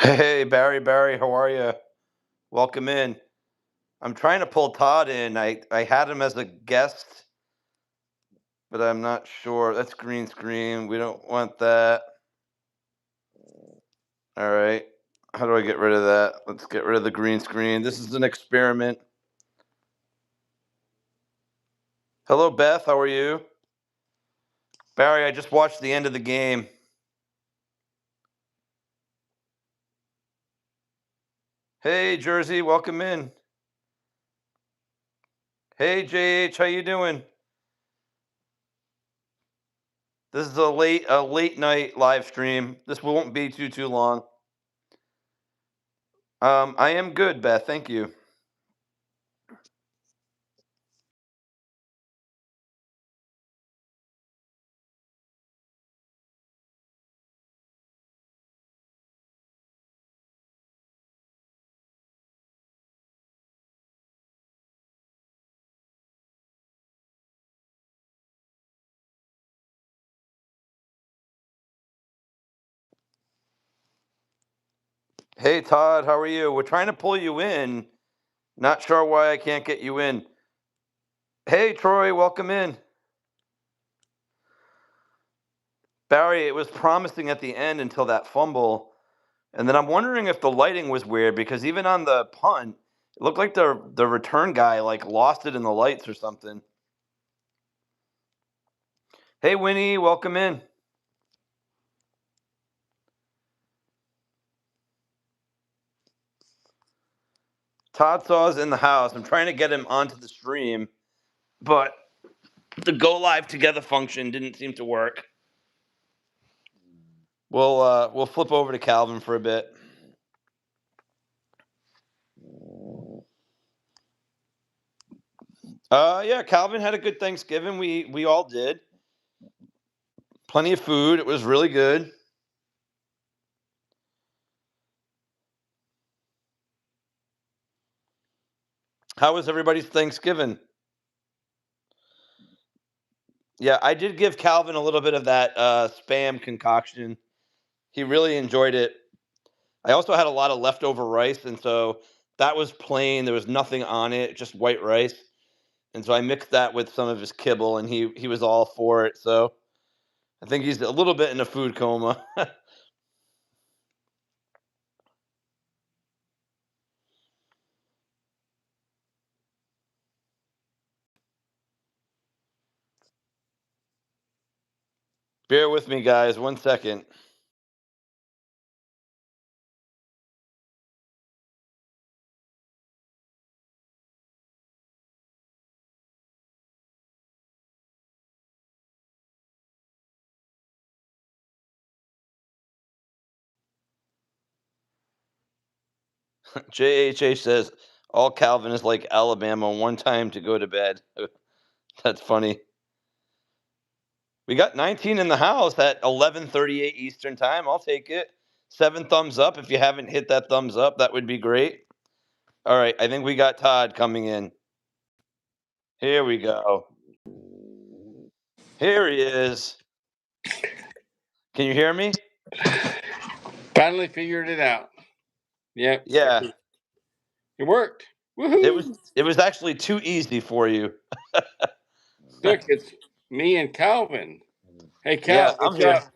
Hey, Barry, how are you? Welcome in. I'm trying to pull Todd in. I had him as a guest, but I'm not sure. That's green screen. We don't want that. All right. How do I get rid of that? Let's get rid of the green screen. This is an experiment. Hello, Beth. How are you? Barry, I just watched the end of the game. Hey, Jersey, welcome in. Hey, JH, how you doing? This is a late night live stream. This won't be too long. I am good, Beth. Thank you. Hey, Todd, how are you? We're trying to pull you in. Not sure why I can't get you in. Hey, Troy, welcome in. Barry, it was promising at the end until that fumble. And then I'm wondering if the lighting was weird because even on the punt, it looked like the return guy like lost it in the lights or something. Hey, Winnie, welcome in. Todd Saw's in the house. I'm trying to get him onto the stream, but the go live together function didn't seem to work. We'll flip over to Calvin for a bit. Yeah, Calvin had a good Thanksgiving. We all did. Plenty of food. It was really good. How was everybody's Thanksgiving? Yeah, I did give Calvin a little bit of that spam concoction. He really enjoyed it. I also had a lot of leftover rice, and so that was plain. There was nothing on it, just white rice. And so I mixed that with some of his kibble, and he was all for it. So I think he's a little bit in a food coma. Bear with me, guys. 1 second. JHH says all Calvin is like Alabama, one time to go to bed. That's funny. We got 19 in the house at 11:38 Eastern time. I'll take it. 7 thumbs up. If you haven't hit that thumbs up, that would be great. All right, I think we got Todd coming in. Here we go. Here he is. Can you hear me? Finally figured it out. Yep. Yeah. It worked. Woohoo! It was actually too easy for you. Look, it's me and Calvin. Hey, Yeah, Cal, I'm what's here. up?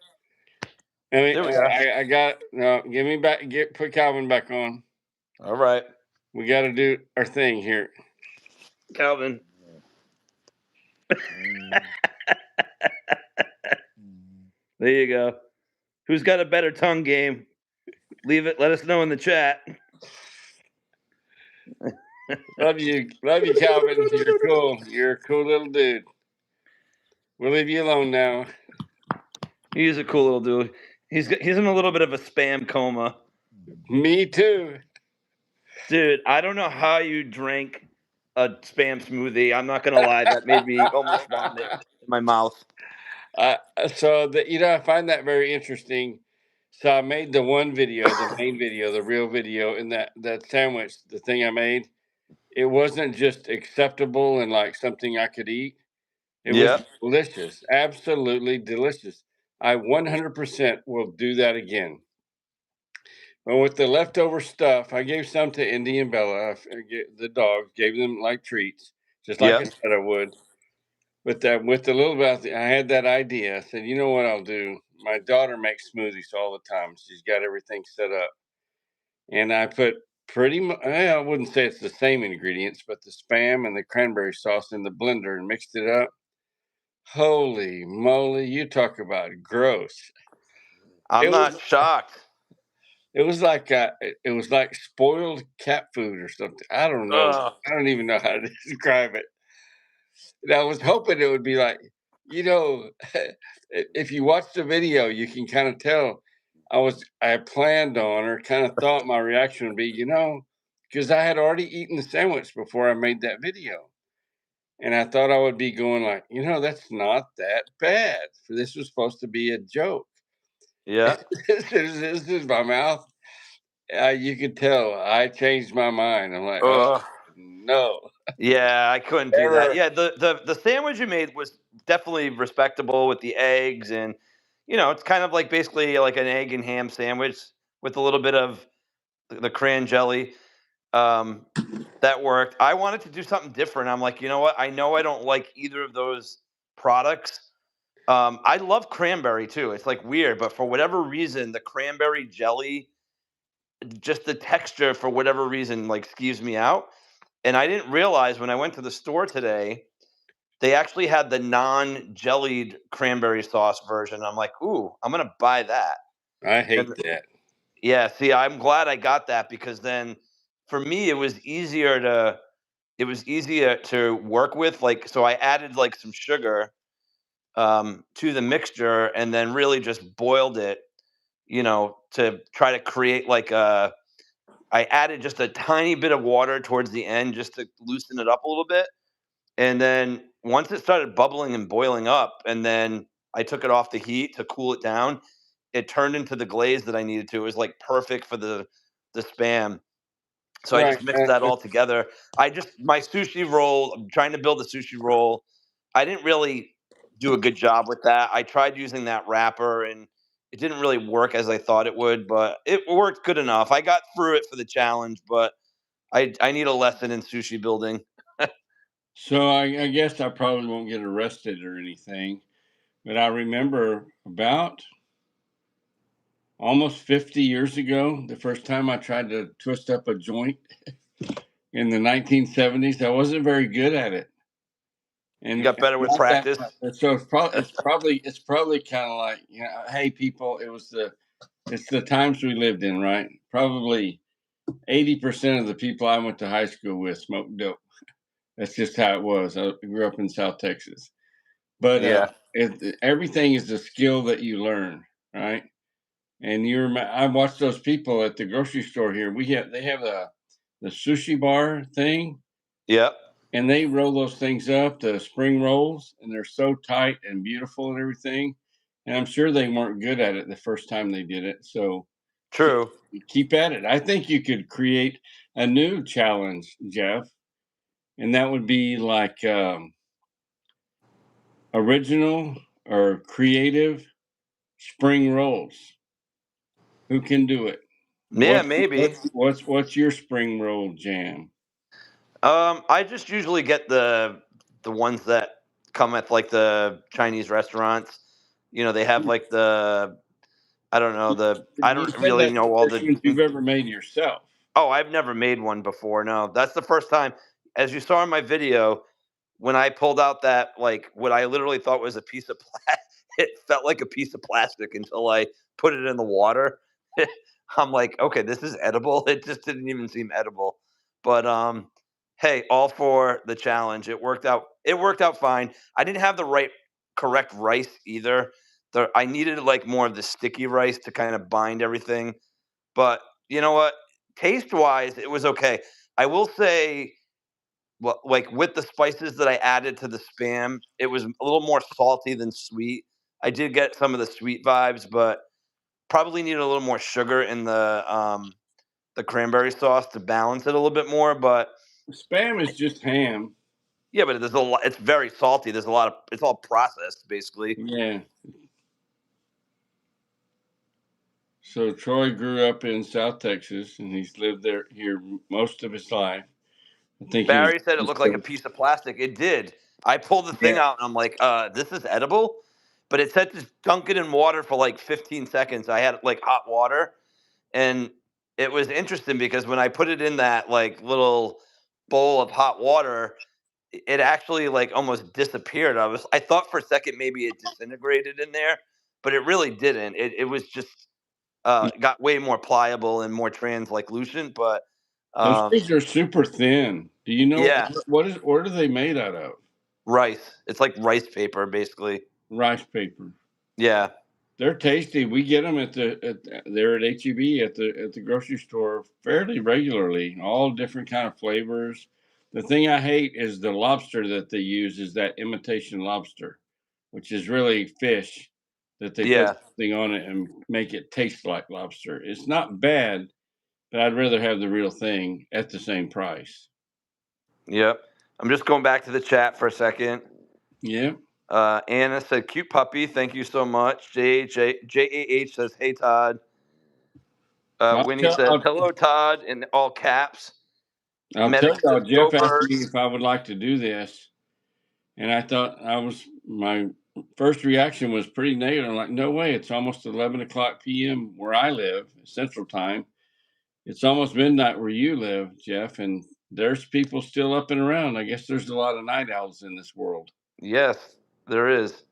There we are. I got no. Give me back. Put Calvin back on. All right. We got to do our thing here. Calvin. There you go. Who's got a better tongue game? Leave it. Let us know in the chat. Love you, Calvin. You're cool. You're a cool little dude. We'll leave you alone now. He's a cool little dude. He's in a little bit of a spam coma. Me too. Dude, I don't know how you drank a spam smoothie. I'm not gonna lie, that made me almost vomit in my mouth. So I find that very interesting. So I made the one video, the main video, the real video, and that sandwich, the thing I made. It wasn't just acceptable and like something I could eat. It was Yep. delicious, absolutely delicious. I 100% will do that again. Well, with the leftover stuff, I gave some to Indy and Bella. The dogs gave them like treats, just like I Yep. said I would. But with the little bit, I had that idea. I said, you know what I'll do? My daughter makes smoothies all the time. She's got everything set up, and I put pretty much. I wouldn't say it's the same ingredients, but the Spam and the cranberry sauce in the blender and mixed it up. Holy moly! You talk about gross. I'm It not was shocked. it was like spoiled cat food or something. I don't know. Ugh. I don't even know how to describe it. And I was hoping it would be like, you know, if you watch the video, you can kind of tell I planned on or kind of thought my reaction would be, because I had already eaten the sandwich before I made that video. And I thought I would be going like, that's not that bad. For this was supposed to be a joke. Yeah. This is my mouth. You could tell I changed my mind. I'm like, oh Ugh. no, Yeah, I couldn't do that. ever. Yeah, the sandwich you made was definitely respectable with the eggs, and it's kind of like basically like an egg and ham sandwich with a little bit of the cran jelly. Um, that worked. I wanted to do something different. I'm like, you know what? I know I don't like either of those products. I love cranberry too. It's like weird, but for whatever reason, the cranberry jelly, just the texture for whatever reason, like skeeves me out. And I didn't realize when I went to the store today, they actually had the non-jellied cranberry sauce version. I'm like, ooh, I'm gonna buy that. I And hate that. yeah, see, I'm glad I got that because then for me it was easier to work with. Like, so I added like some sugar to the mixture and then really just boiled it, to try to create like I added just a tiny bit of water towards the end just to loosen it up a little bit. And then once it started bubbling and boiling up, and then I took it off the heat to cool it down, it turned into the glaze that I needed to. It was like perfect for the Spam. So I Right. just mixed that all together. My sushi roll, I'm trying to build a sushi roll. I didn't really do a good job with that. I tried using that wrapper and it didn't really work as I thought it would, but it worked good enough. I got through it for the challenge, but I need a lesson in sushi building. So I guess I probably won't get arrested or anything, but I remember about almost 50 years ago, the first time I tried to twist up a joint in the 1970s. I wasn't very good at it. You And got better with not that practice. much. And so it's probably kind of like, hey people, it's the times we lived in, right? Probably 80% of the people I went to high school with smoked dope. That's just how it was. I grew up in South Texas. But Yeah. everything is a skill that you learn, right? And I watched those people at the grocery store here. They have the sushi bar thing, Yep. and they roll those things up, the spring rolls, and they're so tight and beautiful and everything. And I'm sure they weren't good at it the first time they did it. So keep, True. keep at it. I think you could create a new challenge, Jeff, and that would be like original or creative spring rolls. Who can do it? Yeah, maybe. What's your spring roll jam? I just usually get the ones that come at like the Chinese restaurants. They have like I don't know I You don't said really that's the know all first the. ones you've ever made yourself. Oh, I've never made one before. No, that's the first time. As you saw in my video, when I pulled out that like what I literally thought was a piece of plastic, it felt like a piece of plastic until I put it in the water. I'm like, okay, this is edible. It just didn't even seem edible. But hey, all for the challenge. It worked out. It worked out fine. I didn't have the correct rice either. I needed like more of the sticky rice to kind of bind everything. But you know what? Taste wise, it was okay. I will say, well, like with the spices that I added to the Spam, it was a little more salty than sweet. I did get some of the sweet vibes, but probably needed a little more sugar in the cranberry sauce to balance it a little bit more. But Spam is just ham. yeah, but there's a lot. It's very salty. There's a lot of. It's all processed basically. Yeah. So Troy grew up in South Texas, and he's lived here most of his life. I think he was. Barry said it looked like a piece of plastic. It did. I pulled the thing Yeah. out and I'm like, this is edible. But it said to dunk it in water for like 15 seconds. I had like hot water. And it was interesting because when I put it in that like little bowl of hot water, it actually like almost disappeared. I thought for a second maybe it disintegrated in there, but it really didn't. It was just got way more pliable and more translucent. But Those things are super thin. Do you know yeah, what are they made out of? rice. It's like rice paper, basically. Rice paper. Yeah, They're tasty. We get them there at HEB at the grocery store fairly regularly. All different kind of flavors. The thing I hate is the lobster that they use is that imitation lobster, which is really fish that they put yeah, something on it and make it taste like lobster. It's not bad, but I'd rather have the real thing at the same price. yep. I'm just going back to the chat for a second. Yeah. Anna said, "Cute puppy, thank you so much." JAH says, "Hey Todd." Winnie says, "Hello Todd," in all caps. I'll tell Medic y'all, says, "Go Jeff asked me birds." if I would like to do this, and I thought my first reaction was pretty negative. I'm like, no way, it's almost 11 o'clock p.m. where I live, Central Time. It's almost midnight where you live, Jeff, and there's people still up and around. I guess there's a lot of night owls in this world. Yes, there is.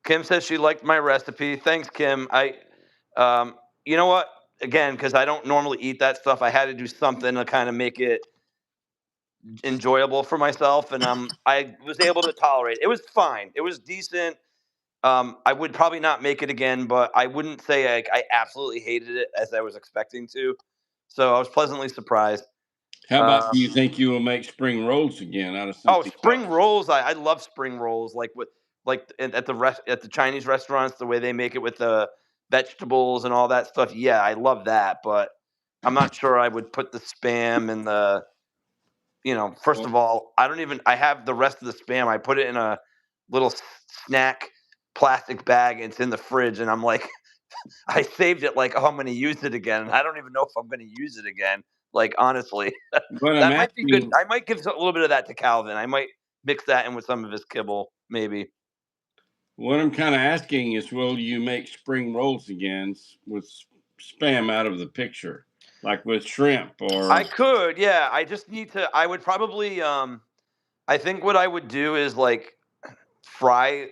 Kim says she liked my recipe. Thanks, Kim. Um, you know what? Again, because I don't normally eat that stuff, I had to do something to kind of make it enjoyable for myself, and I was able to tolerate it. It was fine. It was decent. I would probably not make it again, but I wouldn't say I absolutely hated it as I was expecting to. So I was pleasantly surprised. How about, do Um, you think you will make spring rolls again out of oh, something spring else? rolls! I love spring rolls. At the Chinese restaurants, the way they make it with the vegetables and all that stuff. Yeah, I love that, but I'm not sure I would put the spam and the first Well, of all, I have the rest of the spam. I put it in a little snack plastic bag. It's in the fridge, and I'm like, I saved it like, oh, I'm going to use it again. And I don't even know if I'm going to use it again. Like, honestly, what I'm that might be good. asking I might give a little bit of that to Calvin. I might mix that in with some of his kibble, maybe. What I'm kind of asking is, will you make spring rolls again with spam out of the picture, like with shrimp I or? could, yeah. I just need to. I would probably. I think what I would do is like fry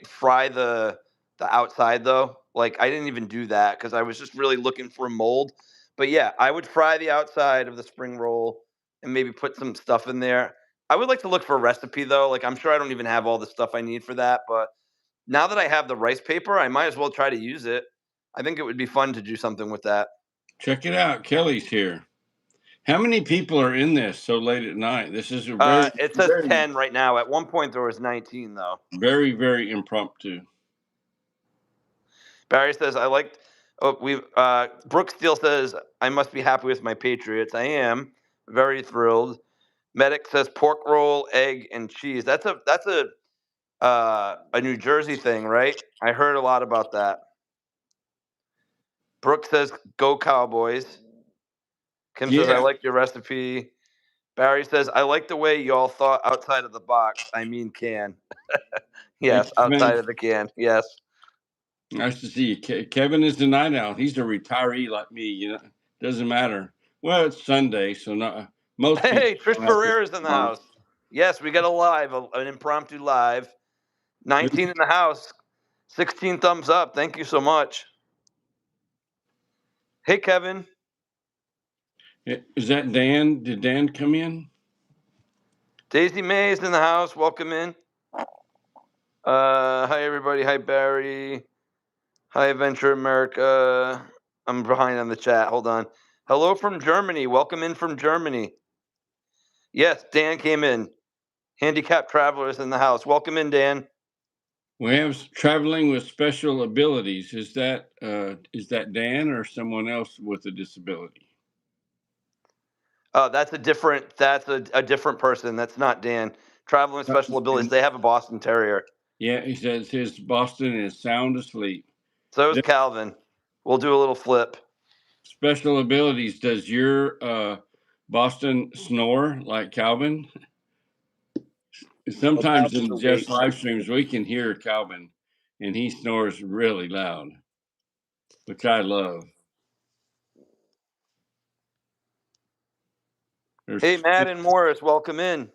the outside though. Like I didn't even do that because I was just really looking for a mold. But yeah, I would fry the outside of the spring roll and maybe put some stuff in there. I would like to look for a recipe though. Like I'm sure I don't even have all the stuff I need for that, but now that I have the rice paper, I might as well try to use it. I think it would be fun to do something with that. Check it out, Kelly's here. How many people are in this so late at night? This is a very, It says very, 10 right now. At one point there was 19 though. very, very impromptu. Barry says, I liked. Oh, Brooke Steele says, I must be happy with my Patriots. I am very thrilled. Medic says pork roll, egg, and cheese. That's a New Jersey thing, right? I heard a lot about that. Brooke says, go Cowboys. Kim says, I Yeah, like your recipe. Barry says, I like the way y'all thought outside of the box. I mean, can. thank Yes, you, man. outside of the can. Yes. Nice to see you. Kevin is the night owl. He's a retiree like me. Doesn't matter. Well, it's Sunday, so not most people Hey, Trish don't have to Pereira's in the tomorrow. house. Yes, we got an impromptu live. 19 in the house. 16 thumbs up. Thank you so much. Hey, Kevin. Is that Dan? Did Dan come in? Daisy May's in the house. Welcome in. Hi, everybody. Hi, Barry. Hi, Adventure America. I'm behind on the chat. Hold on. Hello from Germany. Welcome in from Germany. Yes, Dan came in. Handicapped Travelers in the house. Welcome in, Dan. We have traveling with special abilities. Is that Dan or someone else with a disability? That's a different person. That's not Dan. Traveling with special abilities. They have a Boston Terrier. Yeah, he says his Boston is sound asleep. So is Calvin. We'll do a little flip. Special abilities. Does your Boston snore like Calvin? Sometimes in Jeff's live streams, we can hear Calvin, and he snores really loud, which I love. Hey, Matt and Morris, welcome in.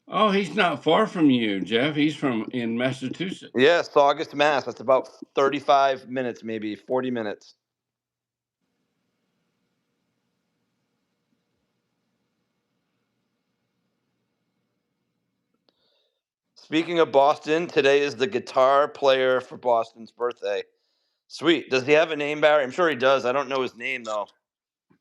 Oh, he's not far from you, Jeff. He's from in Massachusetts. Yes, Saugus, Mass. That's about 35 minutes, maybe 40 minutes. Speaking of Boston, today is the guitar player for Boston's birthday. Sweet. Does he have a name, Barry? I'm sure he does. I don't know his name, though.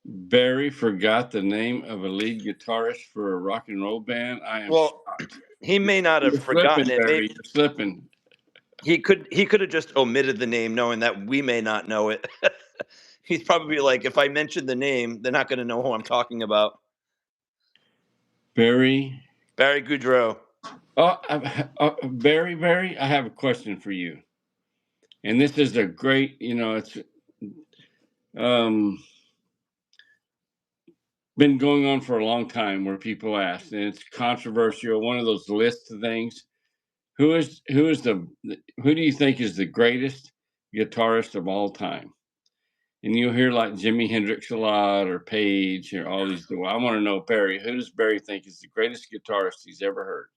Barry forgot the name of a lead guitarist for a rock and roll band. I am shocked. He may not have forgotten it. Barry. You're slipping. He could have just omitted the name, knowing that we may not know it. He's probably like, if I mention the name, they're not going to know who I'm talking about. Barry Goudreau. Barry, I have a question for you. And this is a great, it's been going on for a long time where people ask, and it's controversial, one of those lists of things. Who do you think is the greatest guitarist of all time? And you'll hear like Jimi Hendrix a lot, or Page, or all these. Well, I want to know, Barry, who does Barry think is the greatest guitarist he's ever heard?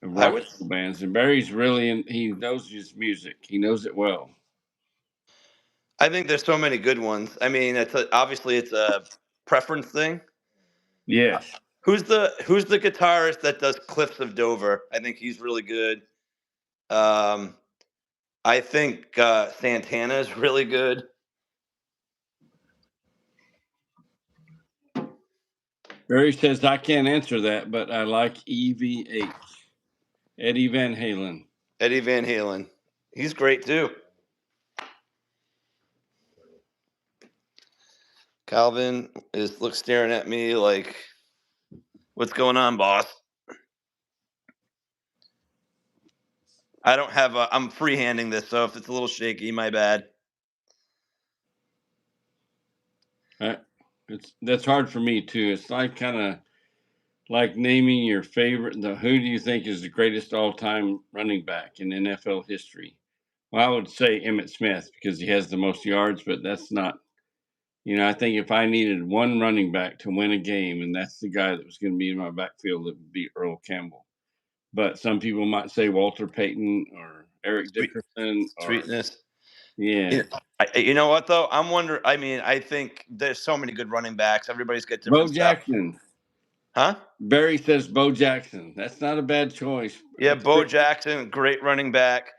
Of rock and roll bands. And Barry's really he knows his music. He knows it well. I think there's so many good ones. I mean, obviously it's a preference thing. Yes. Who's the guitarist that does Cliffs of Dover? I think he's really good. I think Santana is really good. Barry says, I can't answer that, but I like EVH. Eddie Van Halen. Eddie Van Halen. He's great too. Calvin looks staring at me like, what's going on, boss? I don't have I'm freehanding this, so if it's a little shaky, my bad. That's hard for me too. It's like kind of like naming your favorite. Who do you think is the greatest all-time running back in NFL history? Well, I would say Emmitt Smith because he has the most yards, but that's not. I think if I needed one running back to win a game, and that's the guy that was going to be in my backfield, it would be Earl Campbell. But some people might say Walter Payton or Eric Dickerson. Sweetness. Yeah. You know what, though? I'm wondering. I mean, I think there's so many good running backs. Everybody's got different Bo Jackson. Stuff. Huh? Barry says Bo Jackson. That's not a bad choice. Yeah, Bo Jackson, great running back.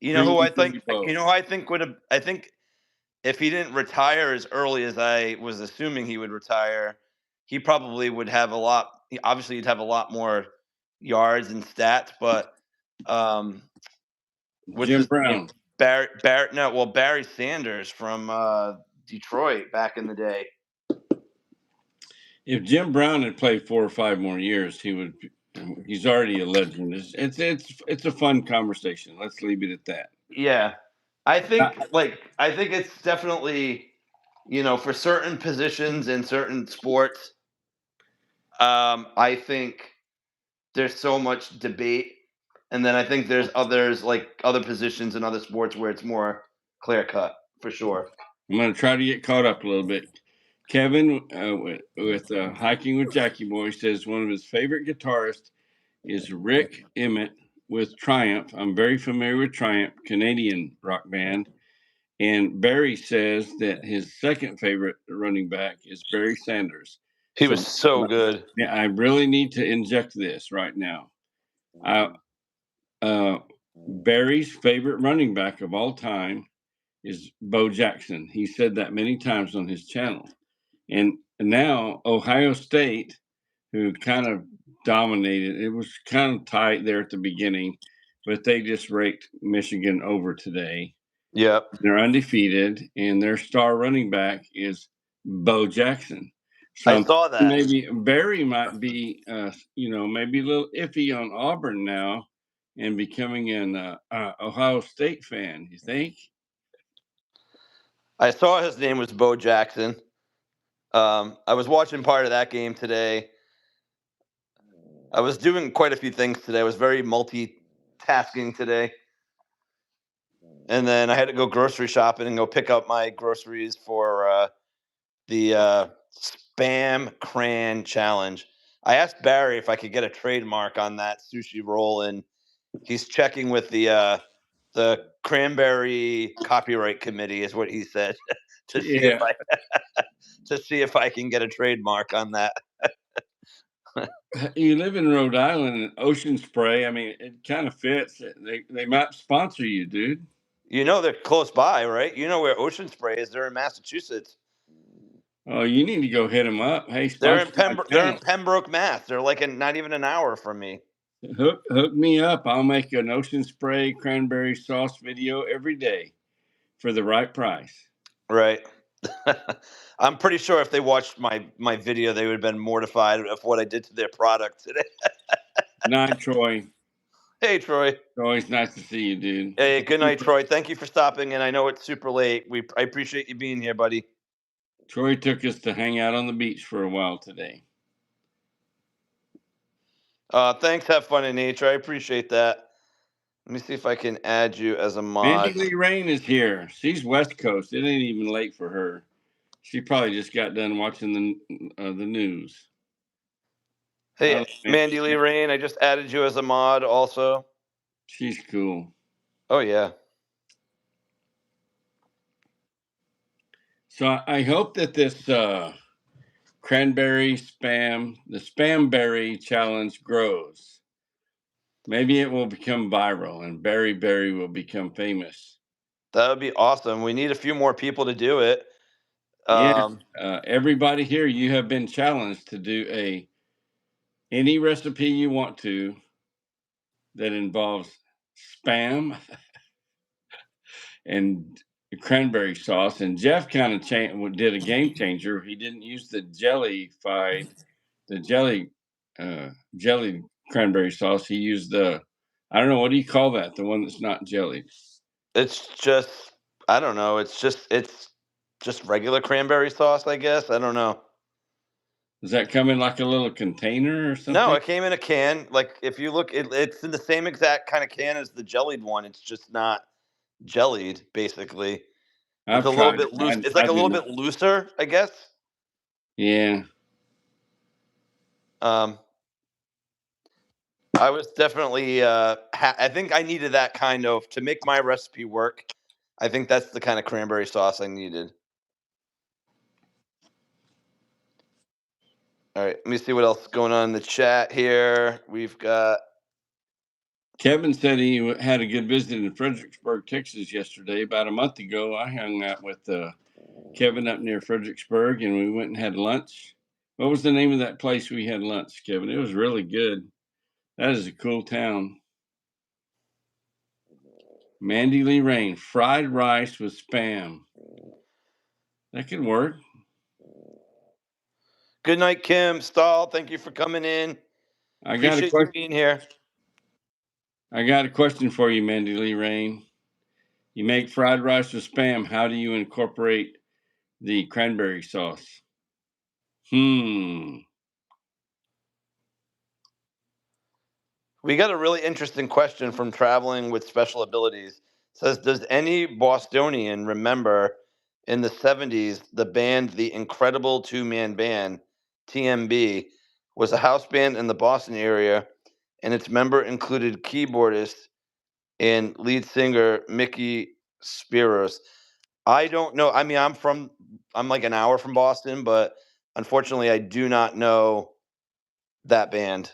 You know who I think? I think if he didn't retire as early as I was assuming he would retire, he probably would have a lot. Obviously, he'd have a lot more yards and stats. But Jim Brown, Barry Sanders from Detroit back in the day. If Jim Brown had played 4 or 5 more years, he's already a legend. It's a fun conversation. Let's leave it at that. Yeah. I think it's definitely, for certain positions in certain sports, I think there's so much debate. And then I think there's others, like other positions in other sports where it's more clear cut, for sure. I'm going to try to get caught up a little bit. Kevin with Hiking with Jackie Boy says one of his favorite guitarists is Rick Emmett with Triumph. I'm very familiar with Triumph, Canadian rock band. And Barry says that his second favorite running back is Barry Sanders. He was so good. Yeah, I really need to inject this right now. Barry's favorite running back of all time is Bo Jackson. He said that many times on his channel. And now Ohio State, who kind of dominated, it was kind of tight there at the beginning, but they just raked Michigan over today. Yep. They're undefeated, and their star running back is Bo Jackson. So I saw that. Maybe Barry might be, maybe a little iffy on Auburn now and becoming an Ohio State fan, you think? I saw his name was Bo Jackson. I was watching part of that game today. I was doing quite a few things today. I was very multitasking today. And then I had to go grocery shopping and go pick up my groceries for the Spam Cran Challenge. I asked Barry if I could get a trademark on that sushi roll, and he's checking with the Cranberry Copyright Committee, is what he said, to see if Yeah. I to see if I can get a trademark on that. You live in Rhode Island and Ocean Spray. I mean, it kind of fits. They might sponsor you, dude. You know they're close by, right? You know where Ocean Spray is. They're in Massachusetts. Oh, you need to go hit them up. Hey, They're in sponsor my They're in channel. Pembroke, Mass. They're like not even an hour from me. Hook me up. I'll make an Ocean Spray cranberry sauce video every day for the right price. Right. I'm pretty sure if they watched my video, they would have been mortified of what I did to their product today. Night, Troy. Hey, Troy. Always nice to see you, dude. Hey, good night, Troy. Thank you for stopping in. I know it's super late. I appreciate you being here, buddy. Troy took us to hang out on the beach for a while today. Thanks. Have fun in nature. I appreciate that. Let me see if I can add you as a Mandy mod. Lee Rain is here. She's West Coast. It ain't even late for her. She probably just got done watching the news. Hey, Hello, Mandy Lee Rain. I just added you as a mod also. She's cool. Oh, yeah. So I hope that this cranberry spam, the spamberry challenge grows. Maybe it will become viral and Berry Berry will become famous. That would be awesome. We need a few more people to do it. Yeah, everybody here, you have been challenged to do any recipe you want to that involves spam and cranberry sauce. And Jeff kind of did a game changer. He didn't use the jelly cranberry sauce. He used I don't know, what do you call that? The one that's not jellied. It's just, I don't know. It's just regular cranberry sauce, I guess. I don't know. Does that come in like a little container or No, something? it came in a can. Like if you look, it's in the same exact kind of can as the jellied one. It's just not jellied, basically. It's I've a little tried bit it. loose. It's like I a did little not. bit looser, I guess. Yeah. Um, I was definitely. I think I needed that kind of to make my recipe work. I think that's the kind of cranberry sauce I needed. All right, let me see what else is going on in the chat here. We've got Kevin said he had a good visit in Fredericksburg, Texas yesterday. About a month ago, I hung out with Kevin up near Fredericksburg and we went and had lunch. What was the name of that place we had lunch, Kevin? It was really good. That is a cool town. Mandy Lee Rain, fried rice with spam. That could work. good night, Kim Stahl. Thank you for coming in. I got a Appreciate you question. being here. I got a question for you, Mandy Lee Rain. You make fried rice with spam. How do you incorporate the cranberry sauce? We got a really interesting question from Traveling with Special Abilities. It says, does any Bostonian remember in the 70s the band The Incredible Two-Man Band, TMB, was a house band in the Boston area, and its member included keyboardist and lead singer Mickey Spiros. I don't know. I mean, I'm like an hour from Boston, but unfortunately, I do not know that band.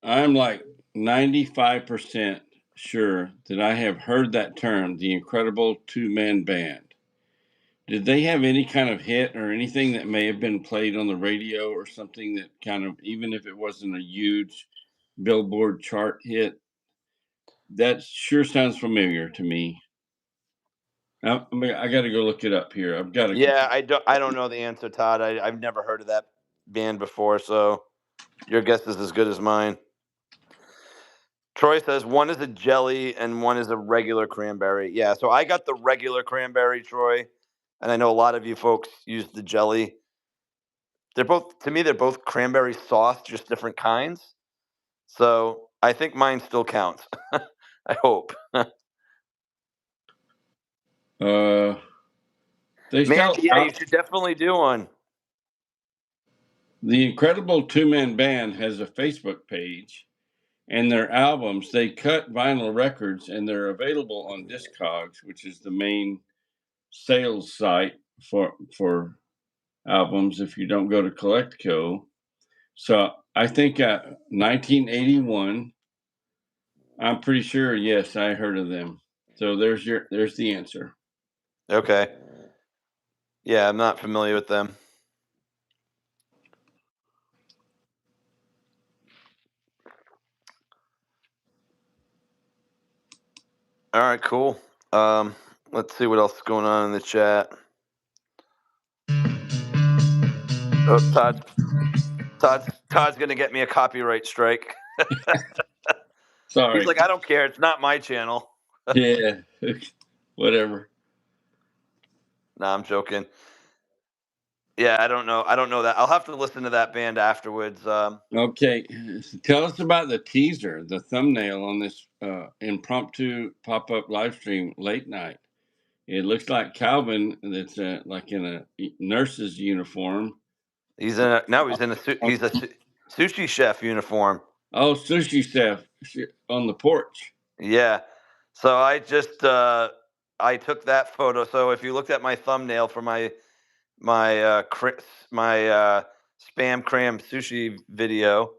I'm like 95% sure that I have heard that term, the Incredible Two-Man Band. Did they have any kind of hit or anything that may have been played on the radio or something that kind of, even if it wasn't a huge Billboard chart hit, that sure sounds familiar to me. I got to go look it up here. I've got to. Yeah, I don't know the answer, Todd. I've never heard of that band before, so your guess is as good as mine. Troy says one is a jelly and one is a regular cranberry. Yeah, so I got the regular cranberry, Troy, and I know a lot of you folks use the jelly. They're both, to me, they're both cranberry sauce, just different kinds. So I think mine still counts. I hope. They Man, sell yeah, you out. should definitely do one. The Incredible Two-Man Band has a Facebook page, and their albums, they cut vinyl records, and they're available on Discogs, which is the main sales site for albums if you don't go to Collectco. So I think 1981. I'm pretty sure. Yes, I heard of them. So there's the answer. Okay. Yeah, I'm not familiar with them. All right, cool. Let's see what else is going on in the chat. Oh, Todd's gonna get me a copyright strike. He's Sorry. like, I don't care. It's not my channel. Yeah. Whatever. Nah, I'm joking. Yeah, I don't know. I don't know that. I'll have to listen to that band afterwards. Okay. Tell us about the teaser, the thumbnail on this impromptu pop-up live stream late night. It looks like Calvin that's like in a nurse's uniform. He's in a no. He's a sushi chef uniform. Oh, sushi chef on the porch. Yeah. So I just I took that photo. So if you looked at my thumbnail for my spam cram sushi video,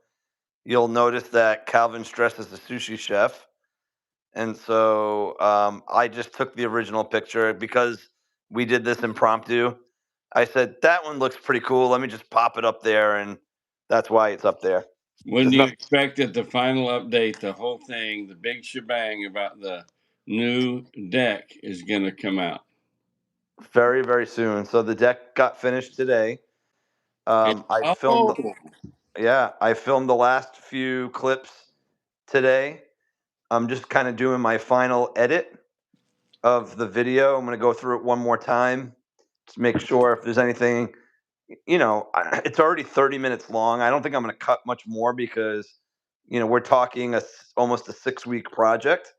you'll notice that Calvin's dressed as a sushi chef. And so I just took the original picture because we did this impromptu. I said, that one looks pretty cool. Let me just pop it up there. And that's why it's up there. When There's do you nothing expect that the final update, the whole thing, the big shebang about the new deck is going to come out? very, very soon. So the deck got finished today. I filmed, Oh, I filmed the last few clips today. I'm just kind of doing my final edit of the video. I'm going to go through it one more time to make sure if there's anything, it's already 30 minutes long. I don't think I'm going to cut much more because, we're talking almost a 6-week project.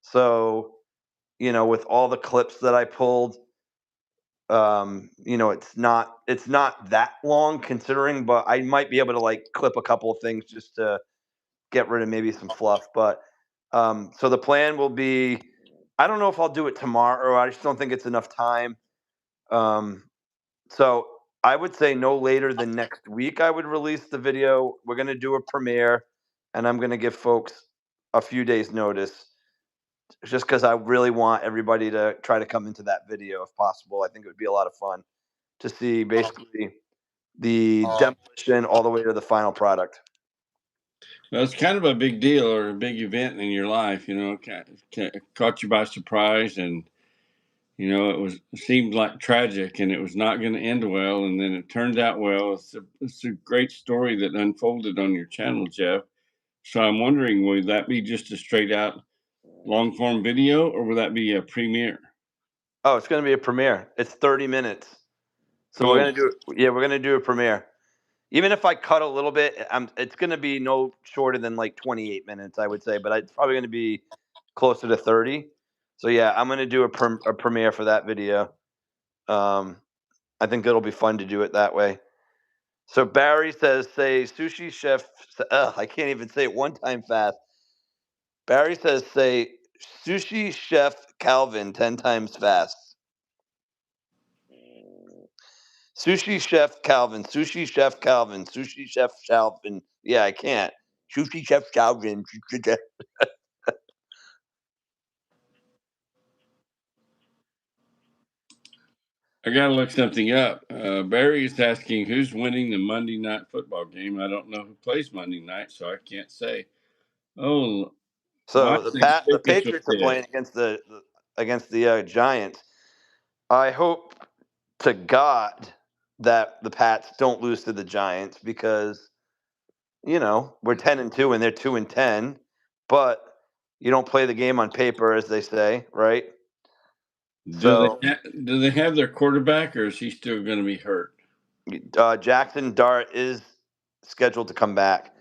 So, with all the clips that I pulled, it's not that long considering, but I might be able to like clip a couple of things just to get rid of maybe some fluff. But so the plan will be, I don't know if I'll do it tomorrow. I just don't think it's enough time. Um, so I would say no later than next week. I would release the video. We're gonna do a premiere, and I'm gonna give folks a few days notice, just because I really want everybody to try to come into that video if possible. I think it would be a lot of fun to see basically the demolition all the way to the final product. well, it's kind of a big deal or a big event in your life, caught you by surprise, and it seemed like tragic, and it was not going to end well, and then it turned out well. It's a great story that unfolded on your channel, Jeff. So I'm wondering, will that be just a straight out long form video, or will that be a premiere? Oh, it's gonna be a premiere. It's 30 minutes. So Oh, we're gonna do a premiere. Even if I cut a little bit, it's gonna be no shorter than like 28 minutes, I would say, but it's probably gonna be closer to 30. So yeah, I'm gonna do a premiere for that video. I think it'll be fun to do it that way. So Barry says, say sushi chef. I can't even say it one time fast. Barry says, say sushi chef Calvin 10 times fast. Sushi chef Calvin, sushi chef Calvin, sushi chef Calvin. Yeah, I can't. Sushi chef Calvin. I got to look something up. Barry is asking who's winning the Monday night football game. I don't know who plays Monday night, so I can't say. Oh, why So did the Vegas was Patriots are dead? playing against the Giants. I hope to God that the Pats don't lose to the Giants because we're 10-2 and they're 2-10. But You don't play the game on paper, as they say, right? Do So they have their quarterback, or is he still going to be hurt? Jackson Dart is scheduled to come back.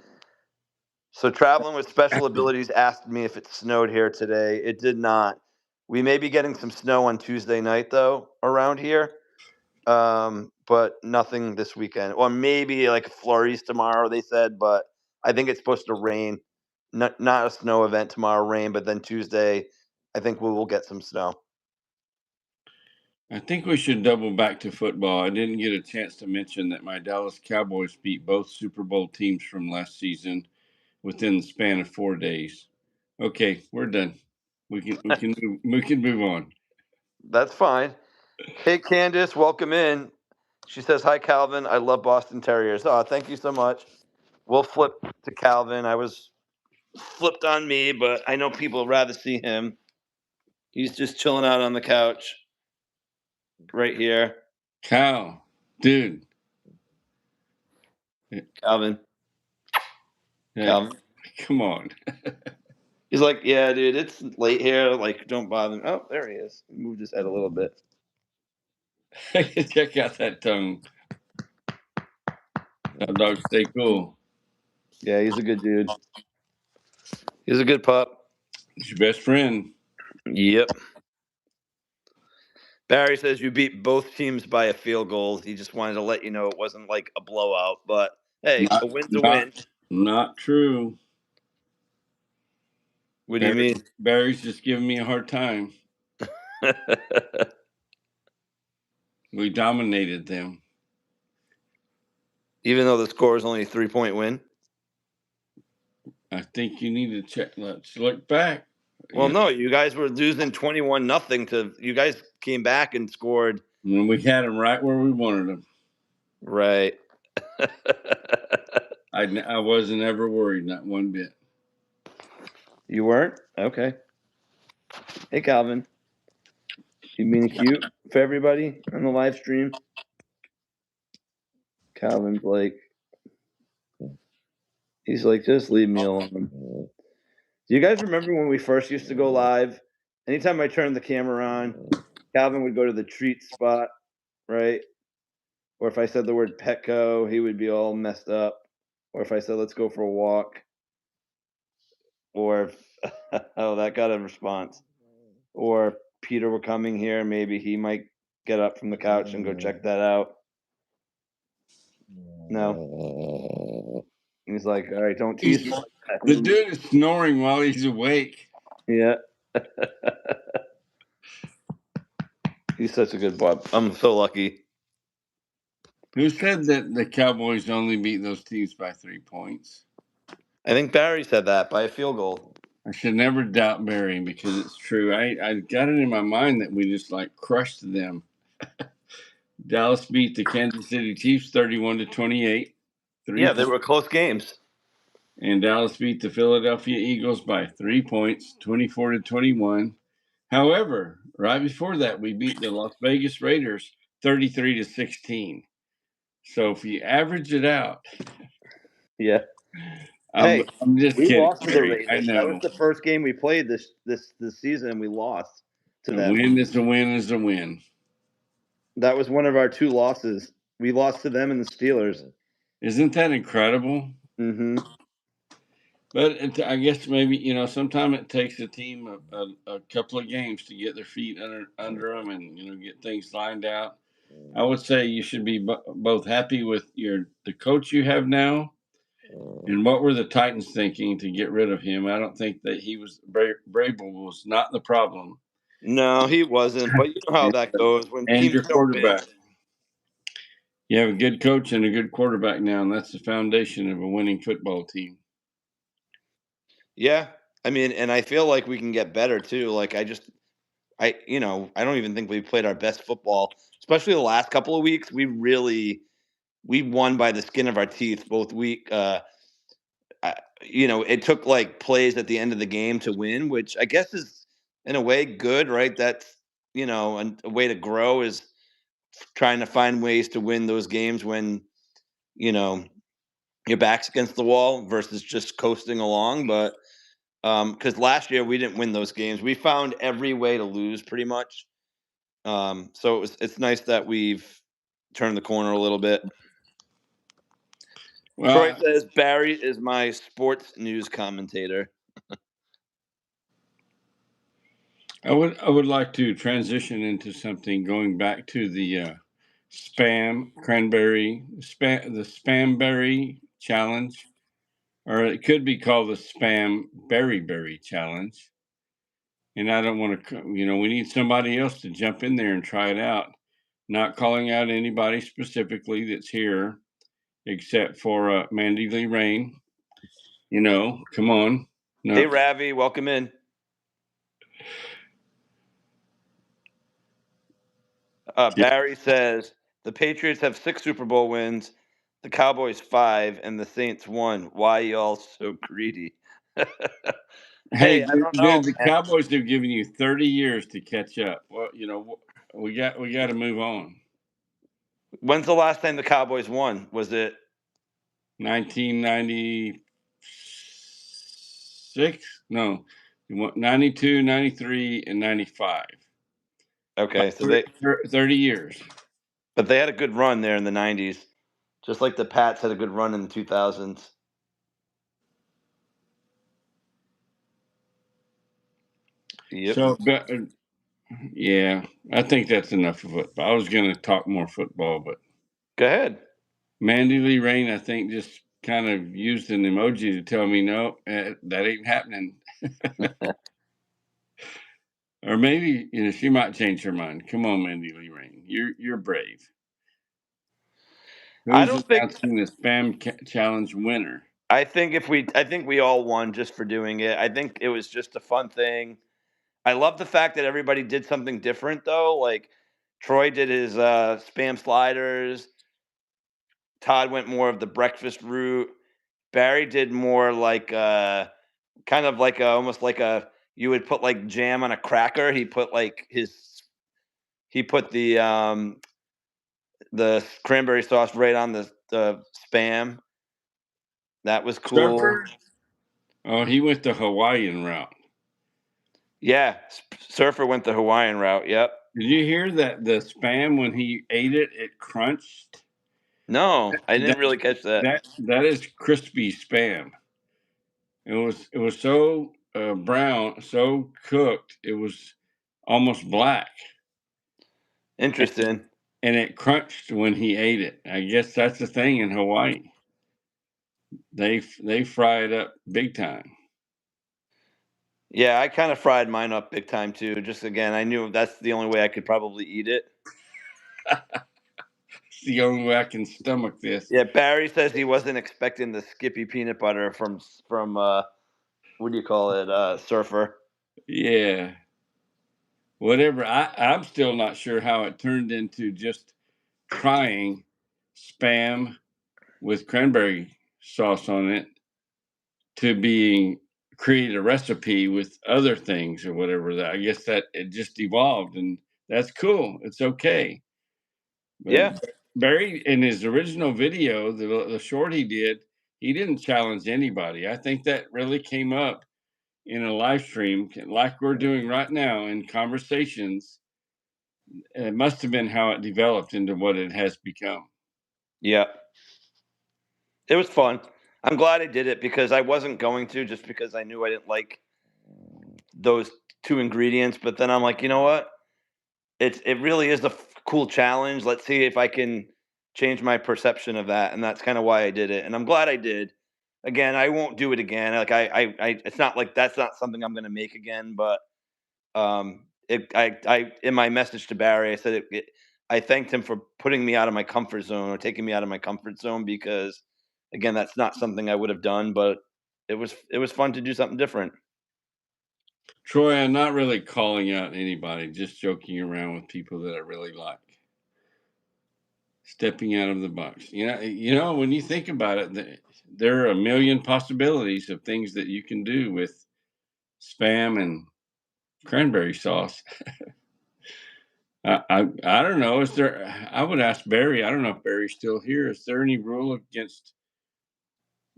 So Traveling with Special Abilities asked me if it snowed here today. It did not. We may be getting some snow on Tuesday night, though, around here. But nothing this weekend. Or maybe like flurries tomorrow, they said, but I think it's supposed to rain. Not a snow event tomorrow, rain, but then Tuesday, I think we will get some snow. I think we should double back to football. I didn't get a chance to mention that my Dallas Cowboys beat both Super Bowl teams from last season within the span of 4 days. Okay, we're done. We can move on. That's fine. Hey, Candace, welcome in. She says, "Hi, Calvin. I love Boston Terriers." Oh, thank you so much. We'll flip to Calvin. I was flipped on me, but I know people would rather see him. He's just chilling out on the couch right here. Cal, dude. Calvin. Calvin. Come on. He's like, "Yeah, dude, it's late here. Like, don't bother me." Oh, there he is. He moved his head a little bit. Check out that tongue. That dog stay cool. Yeah, he's a good dude. He's a good pup. He's your best friend. Yep. Barry says you beat both teams by a field goal. He just wanted to let you know it wasn't like a blowout, but hey, a win's a win. Not true. What do you mean? Barry's just giving me a hard time. We dominated them. Even though the score is only a 3-point win? I think you need to check. Let's look back. Well, no, you guys were losing 21-0 to. You guys came back and scored. And we had them right where we wanted them. Right. I wasn't ever worried, not one bit. You weren't? Okay. Hey, Calvin. You being cute for everybody on the live stream? Calvin's like, he's like, just leave me alone. Do you guys remember when we first used to go live? Anytime I turned the camera on, Calvin would go to the treat spot, right? Or if I said the word Petco, he would be all messed up. Or if I said, let's go for a walk. Or if, oh, that got a response. Or if Peter were coming here, maybe he might get up from the couch and go check that out. No. He's like, all right, don't tease me. The dude is snoring while he's awake. Yeah. He's such a good bub. I'm so lucky. Who said that the Cowboys only beat those teams by 3 points? I think Barry said that by a field goal. I should never doubt Barry because it's true. I got it in my mind that we just like crushed them. Dallas beat the Kansas City Chiefs 31-28. Yeah, they were close games. And Dallas beat the Philadelphia Eagles by 3 points, 24-21. However, right before that, we beat the Las Vegas Raiders 33-16. So if you average it out, yeah. I'm just kidding. Lost to the Raiders. I know. That was the first game we played this season, and we lost to them. A win is a win is a win. That was one of our 2 losses. We lost to them and the Steelers. Isn't that incredible? Mm-hmm. But I guess maybe, sometime it takes a team a couple of games to get their feet under them and, get things lined out. I would say you should be both happy with the coach you have now. And what were the Titans thinking to get rid of him? I don't think that he was Vrabel was not the problem. No, he wasn't. But you know how that goes when and teams your quarterback. Don't win. You have a good coach and a good quarterback now, and that's the foundation of a winning football team. Yeah, I mean, and I feel like we can get better too. Like I don't even think we played our best football, especially the last couple of weeks. We won by the skin of our teeth both week. It took like plays at the end of the game to win, which I guess is in a way good, right? That's a way to grow is trying to find ways to win those games when your back's against the wall versus just coasting along. But Because last year we didn't win those games. We found every way to lose pretty much. So it's nice that we've turned the corner a little bit. Troy Well, says Barry is my sports news commentator. I would like to transition into something going back to the spam cranberry the spamberry challenge, or it could be called the spam berry challenge. And I don't want to, we need somebody else to jump in there and try it out. Not calling out anybody specifically that's here, except for Mandy Lee Rain. Come on. Hey, No. Ravi, welcome in. Barry says the Patriots have 6 Super Bowl wins, the Cowboys 5, and the Saints 1. Why y'all so greedy? Hey, Hey, I dude, don't know, the man. Cowboys have given you 30 years to catch up. Well, we got to move on. When's the last time the Cowboys won? Was it 1996? No, 92, 93, and 95. okay? So 30 years. but they had a good run there in the 90s, just like the Pats had a good run in the 2000s. Yep. So, yeah, I think that's enough of it. I was going to talk more football, but Go ahead. Mandy Lee Rain, I think, just kind of used an emoji to tell me, no, that ain't happening. Or maybe she might change her mind. Come on, Mandy Lee Rain, you're brave. I Who's don't think. announcing the spam challenge winner? I think we all won just for doing it. I think it was just a fun thing. I love the fact that everybody did something different though. Like Troy did his spam sliders. Todd went more of the breakfast route. Barry did more like kind of like almost like a you would put like jam on a cracker. He put the cranberry sauce right on the spam. That was cool. Surfer? Oh, he went the Hawaiian route. Yeah, Surfer went the Hawaiian route. Yep. Did you hear that the spam when he ate it, it crunched? No, I didn't That really catch that. that is crispy spam. It was so brown, so cooked, it was almost black, Interesting. and it crunched when he ate it. I guess that's the thing in Hawaii. They fry it up big time. Yeah, I kind of fried mine up big time too. Just again, I knew that's the only way I could probably eat it. It's the only way I can stomach this. Yeah, Barry says he wasn't expecting the Skippy peanut butter from what do you call it? Surfer. Yeah, whatever. I'm still not sure how it turned into just trying spam with cranberry sauce on it to being create a recipe with other things or whatever. That I guess that it just evolved, and that's cool. It's okay. But Yeah, Barry, in his original video, the short he did, he didn't challenge anybody. I think that really came up in a live stream like we're doing right now in conversations. It must have been how it developed into what it has become. yeah. It was fun. I'm glad I did it because I wasn't going to just because I knew I didn't like those 2 ingredients. But then I'm like, you know what? It really is a cool challenge. Let's see if I can change my perception of that, and that's kind of why I did it. And I'm glad I did. Again, I won't do it again. Like it's not like that's not something I'm going to make again. But in my message to Barry, I said I thanked him for putting me out of my comfort zone or taking me out of my comfort zone because, again, that's not something I would have done. But it was fun to do something different. Troy, I'm not really calling out anybody, just joking around with people that I really like. Stepping out of the box. When you think about it, there are a million possibilities of things that you can do with spam and cranberry sauce. I don't know. Is there? I would ask Barry. I don't know if Barry's still here. Is there any rule against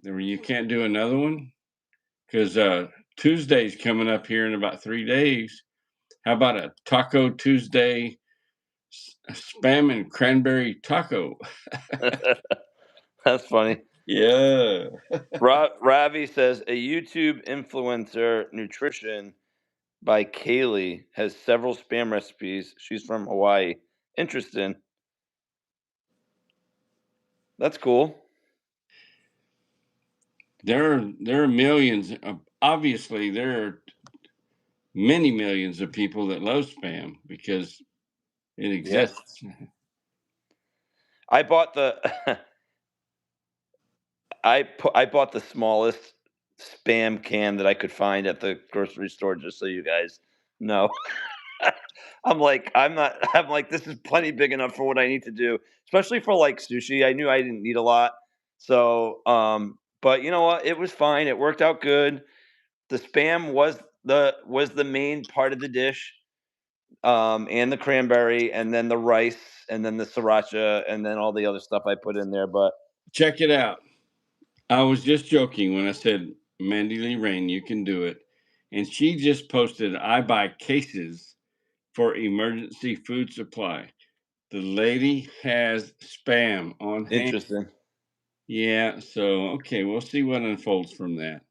where you can't do another one? Because Tuesday's coming up here in about 3 days. How about a Taco Tuesday spam and cranberry taco? That's funny. Yeah. Ravi says a YouTube influencer nutrition by Kaylee has several spam recipes. She's from Hawaii. Interesting. That's cool. There are millions of, obviously there are many millions of people that love spam because it exists. I bought the I bought the smallest spam can that I could find at the grocery store, just so you guys know. I'm like, this is plenty big enough for what I need to do, especially for like sushi. I knew I didn't need a lot. So, but you know what? It was fine. It worked out good. The spam was the main part of the dish, and the cranberry, and then the rice, and then the sriracha, and then all the other stuff I put in there. But Check it out. I was just joking when I said, Mandy Lee Rain, you can do it. And she just posted, I buy cases for emergency food supply. The lady has spam on hand. interesting. Yeah, so okay, we'll see what unfolds from that.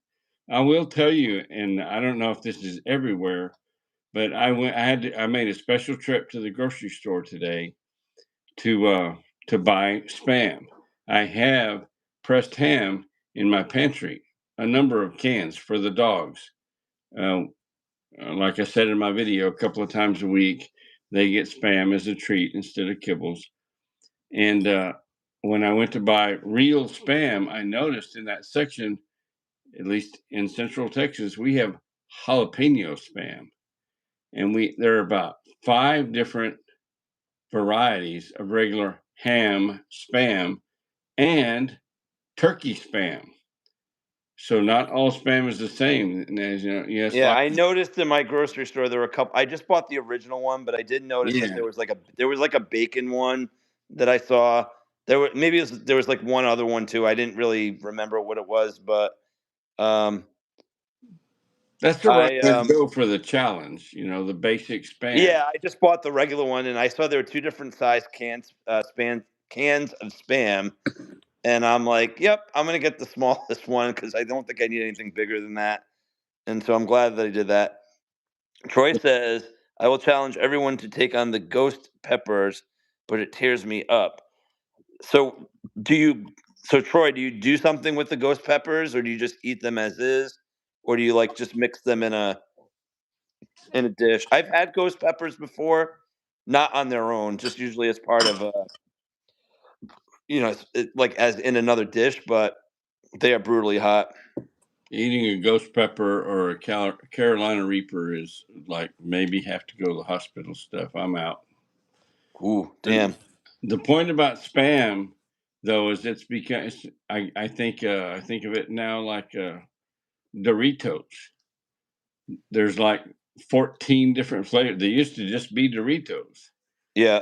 I will tell you, and I don't know if this is everywhere, but I made a special trip to the grocery store today to buy spam. I have pressed ham in my pantry, a number of cans for the dogs. Uh, like I said in my video, a couple of times a week, they get spam as a treat instead of kibbles. And when I went to buy real spam, I noticed in that section, at least in Central Texas, we have jalapeno spam, and there are about 5 different varieties of regular ham spam and turkey spam. So not all spam is the same. And as you know, yes, Yeah, I noticed in my grocery store there were a couple. I just bought the original one, but I did notice that yeah. there was like a bacon one that I saw. There was like one other one too. I didn't really remember what it was, but um, That's the right I way to go for the challenge, the basic spam. yeah, I just bought the regular one, and I saw there were two different size cans of spam, and I'm like, yep, I'm gonna get the smallest one because I don't think I need anything bigger than that. And so I'm glad that I did that. Troy says, I will challenge everyone to take on the ghost peppers, but it tears me up. So do you so Troy, do you do something with the ghost peppers, or do you just eat them as is? Or do you like just mix them in a dish? I've had ghost peppers before, not on their own, just usually as part of like as in another dish, but they are brutally hot. Eating a ghost pepper or a Carolina Reaper is like maybe have to go to the hospital stuff. I'm out. Ooh, The, damn. the point about spam, though, is it's because I think of it now like Doritos. There's like 14 different flavors. They used to just be Doritos, Yeah.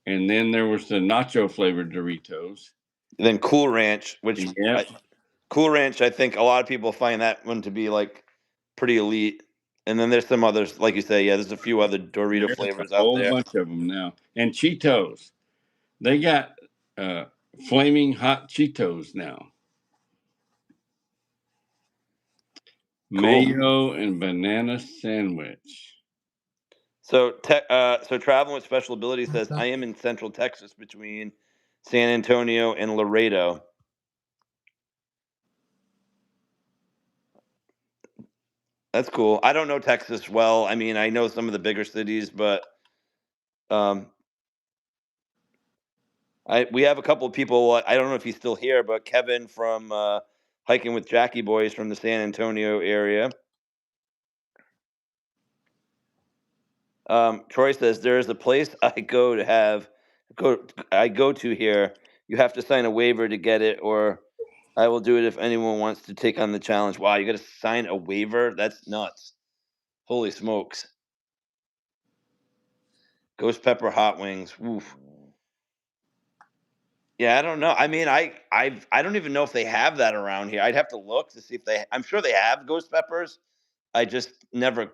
and then there was the nacho flavored Doritos. And then Cool Ranch, Yep. Cool Ranch, I think a lot of people find that one to be like pretty elite. And then there's some others, like you say, yeah, there's a few other Dorito There's a flavors out whole there. bunch of them now. And Cheetos. They got uh, flaming hot Cheetos now. Cool. Mayo and banana sandwich. So traveling with special ability says I am in Central Texas between San Antonio and Laredo. That's cool. I don't know Texas well. I mean, I know some of the bigger cities, but um, we have a couple of people. I don't know if he's still here, but Kevin from Hiking with Jackie Boys from the San Antonio area. Troy says there is a place I go to here. You have to sign a waiver to get it, or I will do it if anyone wants to take on the challenge. Wow, you got to sign a waiver? That's nuts. Holy smokes! Ghost pepper hot wings. Oof. Yeah, I don't know. I mean, I don't even know if they have that around here. I'd have to look to see if they. I'm sure they have ghost peppers. I just never.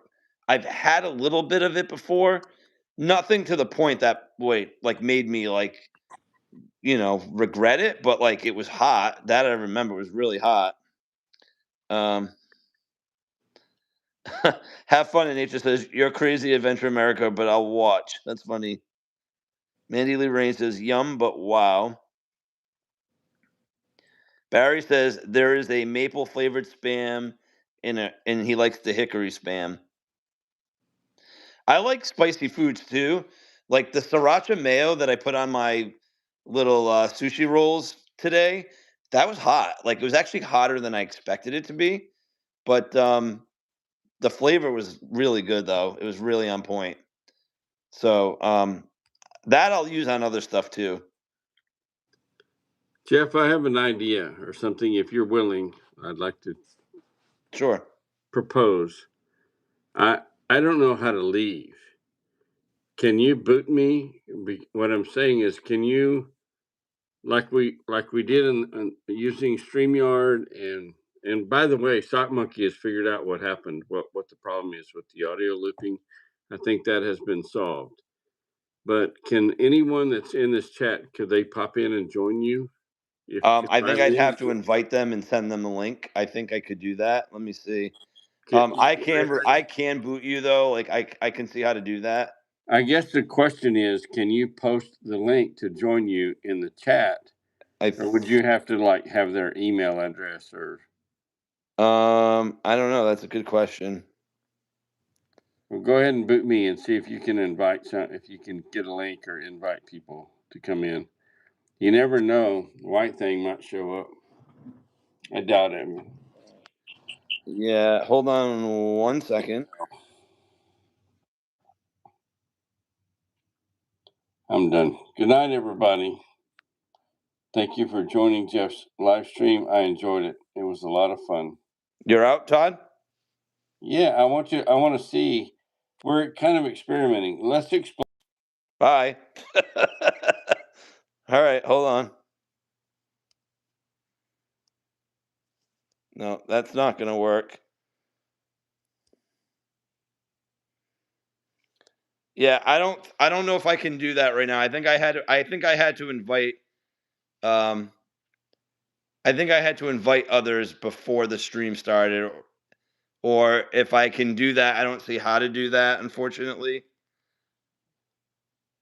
I've had a little bit of it before, nothing to the point that made me regret it, but it was hot. That I remember was really hot. Um, have fun in nature says you're crazy adventure America, but I'll watch. That's funny. Mandy Lee Rain says yum, but wow. Barry says there is a maple flavored spam and he likes the hickory spam. I like spicy foods too. Like the sriracha mayo that I put on my little sushi rolls today, that was hot. Like it was actually hotter than I expected it to be. But the flavor was really good though. It was really on point. So that I'll use on other stuff too. Jeff, I have an idea or something. If you're willing, I'd like to Sure. propose. I don't know how to leave. Can you boot me? What I'm saying is, can you, like we did in using StreamYard, and by the way, Sock Monkey has figured out what happened, what the problem is with the audio looping. I think that has been solved. But can anyone that's in this chat, could they pop in and join you? If I think I'd I have to invite them and send them the link. I think I could do that. Let me see. can, I can boot you though. Like I can see how to do that. I guess the question is, can you post the link to join you in the chat, I or would you have to have their email address or? I don't know. That's a good question. Well, go ahead and boot me and see if you can if you can get a link or invite people to come in. You never know, White Thing might show up. I doubt it. Yeah, hold on 1 second. I'm done. Good night, everybody. Thank you for joining Jeff's live stream. I enjoyed it. It was a lot of fun. You're out, Todd? Yeah, I want to see. We're kind of experimenting. Let's explain. Bye. All right, hold on. No, that's not going to work. Yeah, I don't know if I can do that right now. I think I had to invite um I think I had to invite others before the stream started, or if I can do that, I don't see how to do that unfortunately.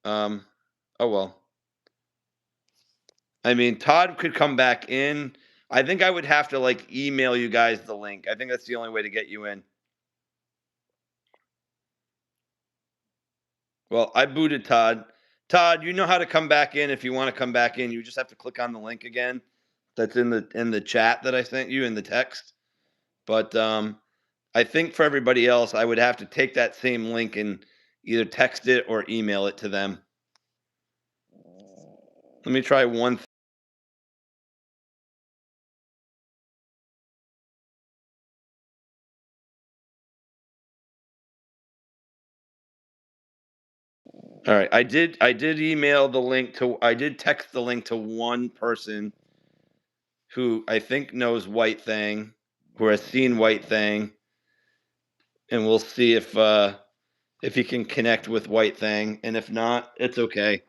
Um oh well. I mean, Todd could come back in. I think I would have to email you guys the link. I think that's the only way to get you in. Well, I booted Todd. Todd, you know how to come back in if you want to come back in. You just have to click on the link again. That's in the chat that I sent you in the text. But I think for everybody else, I would have to take that same link and either text it or email it to them. Let me try one. All right, I did email the link to. I did text the link to one person who I think knows White Thing, who has seen White Thing, and we'll see if he can connect with White Thing, and if not, it's okay.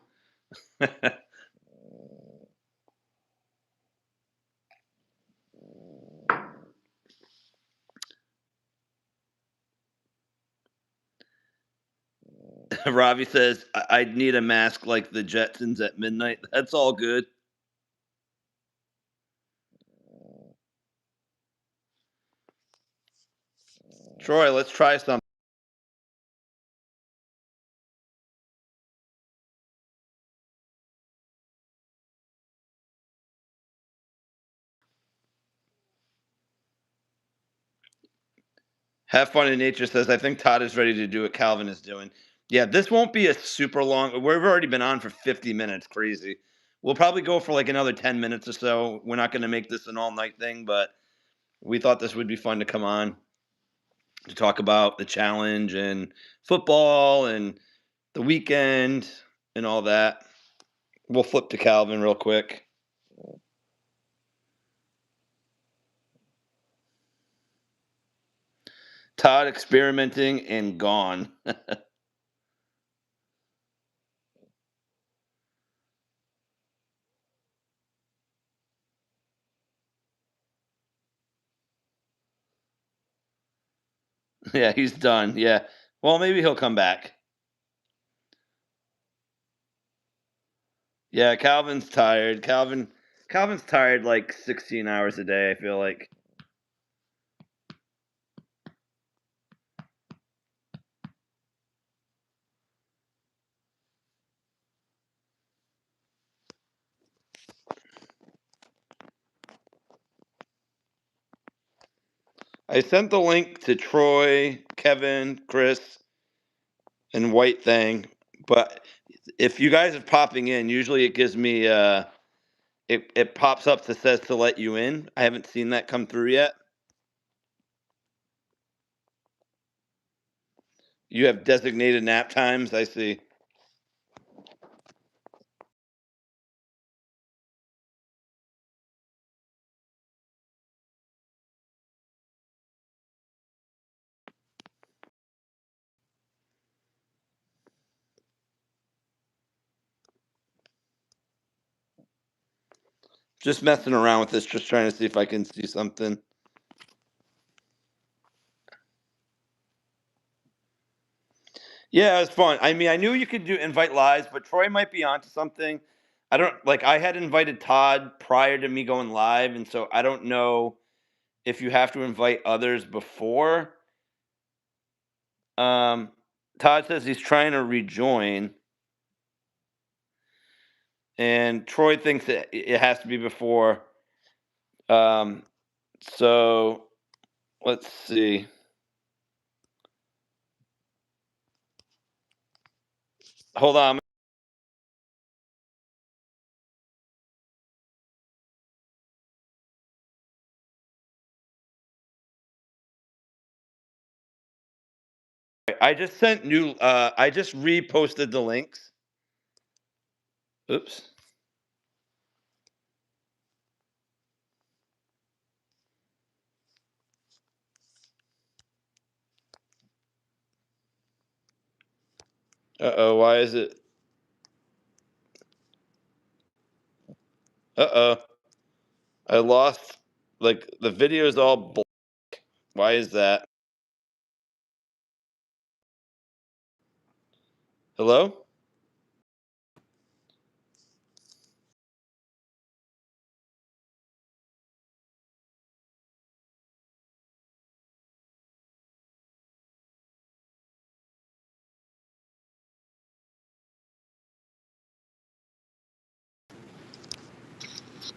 Ravi says I'd need a mask like the Jetsons at midnight. That's all good. Troy, let's try something. Have fun in nature says I think Todd is ready to do what Calvin is doing. Yeah, this won't be a super long. We've already been on for 50 minutes. Crazy. We'll probably go for another 10 minutes or so. We're not going to make this an all night thing, but we thought this would be fun to come on to talk about the challenge and football and the weekend and all that. We'll flip to Calvin real quick. Todd experimenting and gone. Yeah, he's done. Yeah. Well, maybe he'll come back. Yeah, Calvin's tired. Calvin's tired like 16 hours a day, I feel like. I sent the link to Troy, Kevin, Chris, and White Thing, but if you guys are popping in, usually it gives me it pops up that says to let you in. I haven't seen that come through yet. You have designated nap times, I see. Just messing around with this, just trying to see if I can see something. Yeah, it was fun. I mean, I knew you could do invite lives, but Troy might be onto something. I don't like. I had invited Todd prior to me going live, and so I don't know if you have to invite others before. Um, Todd says he's trying to rejoin, and Troy thinks it has to be before. Um, so let's see. Hold on. I just sent new. I just reposted the links. Oops. Uh-oh. Why is it? Uh-oh. I lost. Like the video is all black. Why is that? Hello?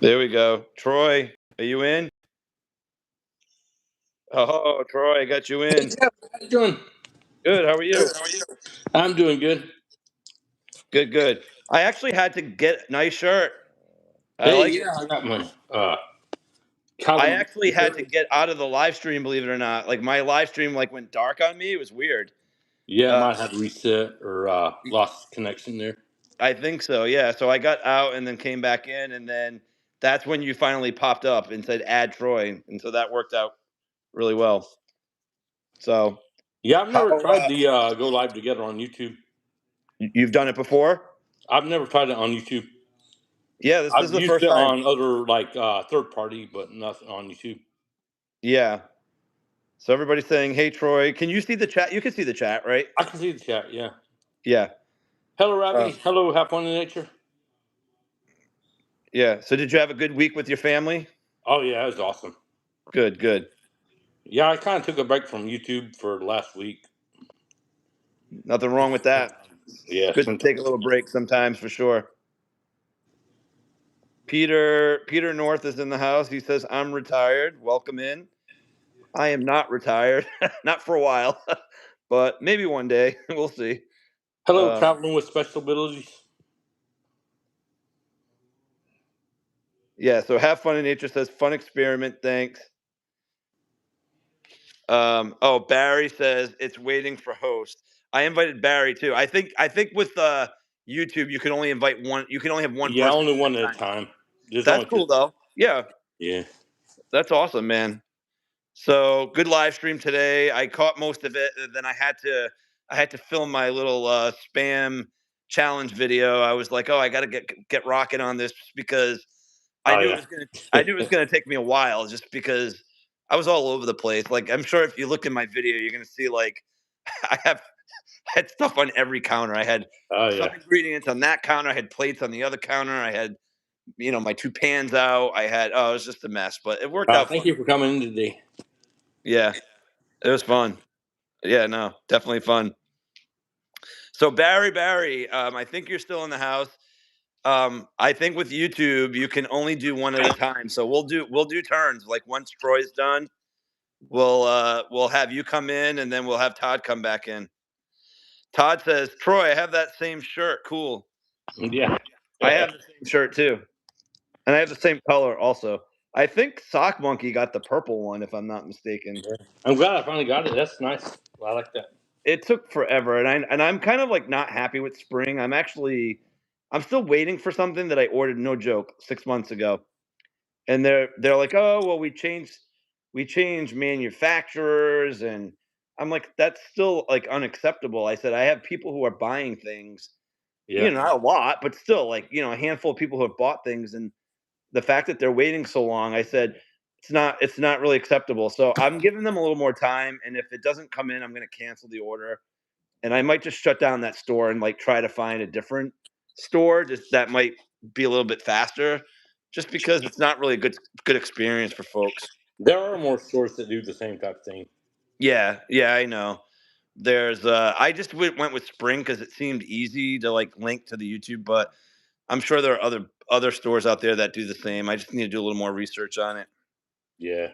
There we go. Troy, are you in? Oh, Troy, I got you Hey, in. Jeff, how you doing? Good. How are Good. you? How are you? I'm doing good. Good, good. I actually had to get a nice shirt. I Hey, like it. yeah, I got my I CALVIN The actually BOSTON had to TERRIERIST. get out of the live stream, believe it or not. Like my live stream like went dark on me. It was weird. Yeah, Uh, might have reset or lost connection there. I think so. Yeah. So I got out and then came back in, and then that's when you finally popped up and said add Troy, and so that worked out really well. So Yeah, I've how never tried the go live together on YouTube. you've done it before? I've never tried it on YouTube. Yeah, this is I've the used first it time. on other like third party, but nothing on YouTube. Yeah. So everybody's saying, "Hey Troy, can you see the chat? You can see the chat, right?" I can see the chat. Yeah. Yeah. Hello, Uh, Ravi. Hello, Have Fun in Nature. yeah. So did you have a good week with your family? Oh yeah, it was awesome. Good, good. Yeah, I kind of took a break from YouTube for last week. Nothing wrong with that. It's Yeah, good to spent time take a with little family. break sometimes for sure. Peter North is in the house. He says, "I'm retired. Welcome in." I am not retired, not for a while, but maybe one day. We'll see. Hello, Um, traveling with special abilities. yeah. So have fun in nature says fun experiment. Thanks. Oh, Barry says it's waiting for host. I invited Barry too. I think with YouTube you can only invite one. You can only have one Yeah, person only at one a at a time. time. There's That's only cool just though. Yeah, yeah. that's awesome, man. So good live stream today. I caught most of it. And then I had to film my little spam challenge video. I was like, oh, I got to get rocking on this just because I Oh knew it yeah. was gonna I knew it was gonna take me a while just because I was all over the place. Like I'm sure if you look in my video, you're gonna see like I had stuff on every counter. I had Oh some yeah. ingredients on that counter. I had plates on the other counter. I had my two pans out. It was just a mess, but it worked out Thank fine. you for coming in today. Yeah, it was fun. Yeah, no, definitely fun. So Barry, I think you're still in the house. I think with YouTube you can only do one at a time. So we'll do turns. Like once Troy's done, we'll have you come in and then we'll have Todd come back in. Todd says, Troy, I have that same shirt. Cool. Yeah. I have the same shirt too. And I have the same color also. I think Sock Monkey got the purple one, if I'm not mistaken. I'm glad I finally got it. That's nice. I like that. It took forever, and I'm kind of like not happy with spring. I'm still waiting for something that I ordered, no joke, 6 months ago. And they're like, oh well, we changed manufacturers, and I'm like, that's still like unacceptable. I said I have people who are buying things, Yeah. not a lot, but still like a handful of people who have bought things, and the fact that they're waiting so long, I said it's not really acceptable. So I'm giving them a little more time, and if it doesn't come in, I'm going to cancel the order, and I might just shut down that store and like try to find a different store. Just that might be a little bit faster, just because it's not really a good experience for folks. There are more stores that do the same type of thing. Yeah, yeah, I know. I just went with Spring because it seemed easy to like link to the YouTube, but I'm sure there are other stores out there that do the same. I just need to do a little more research on it. Yeah.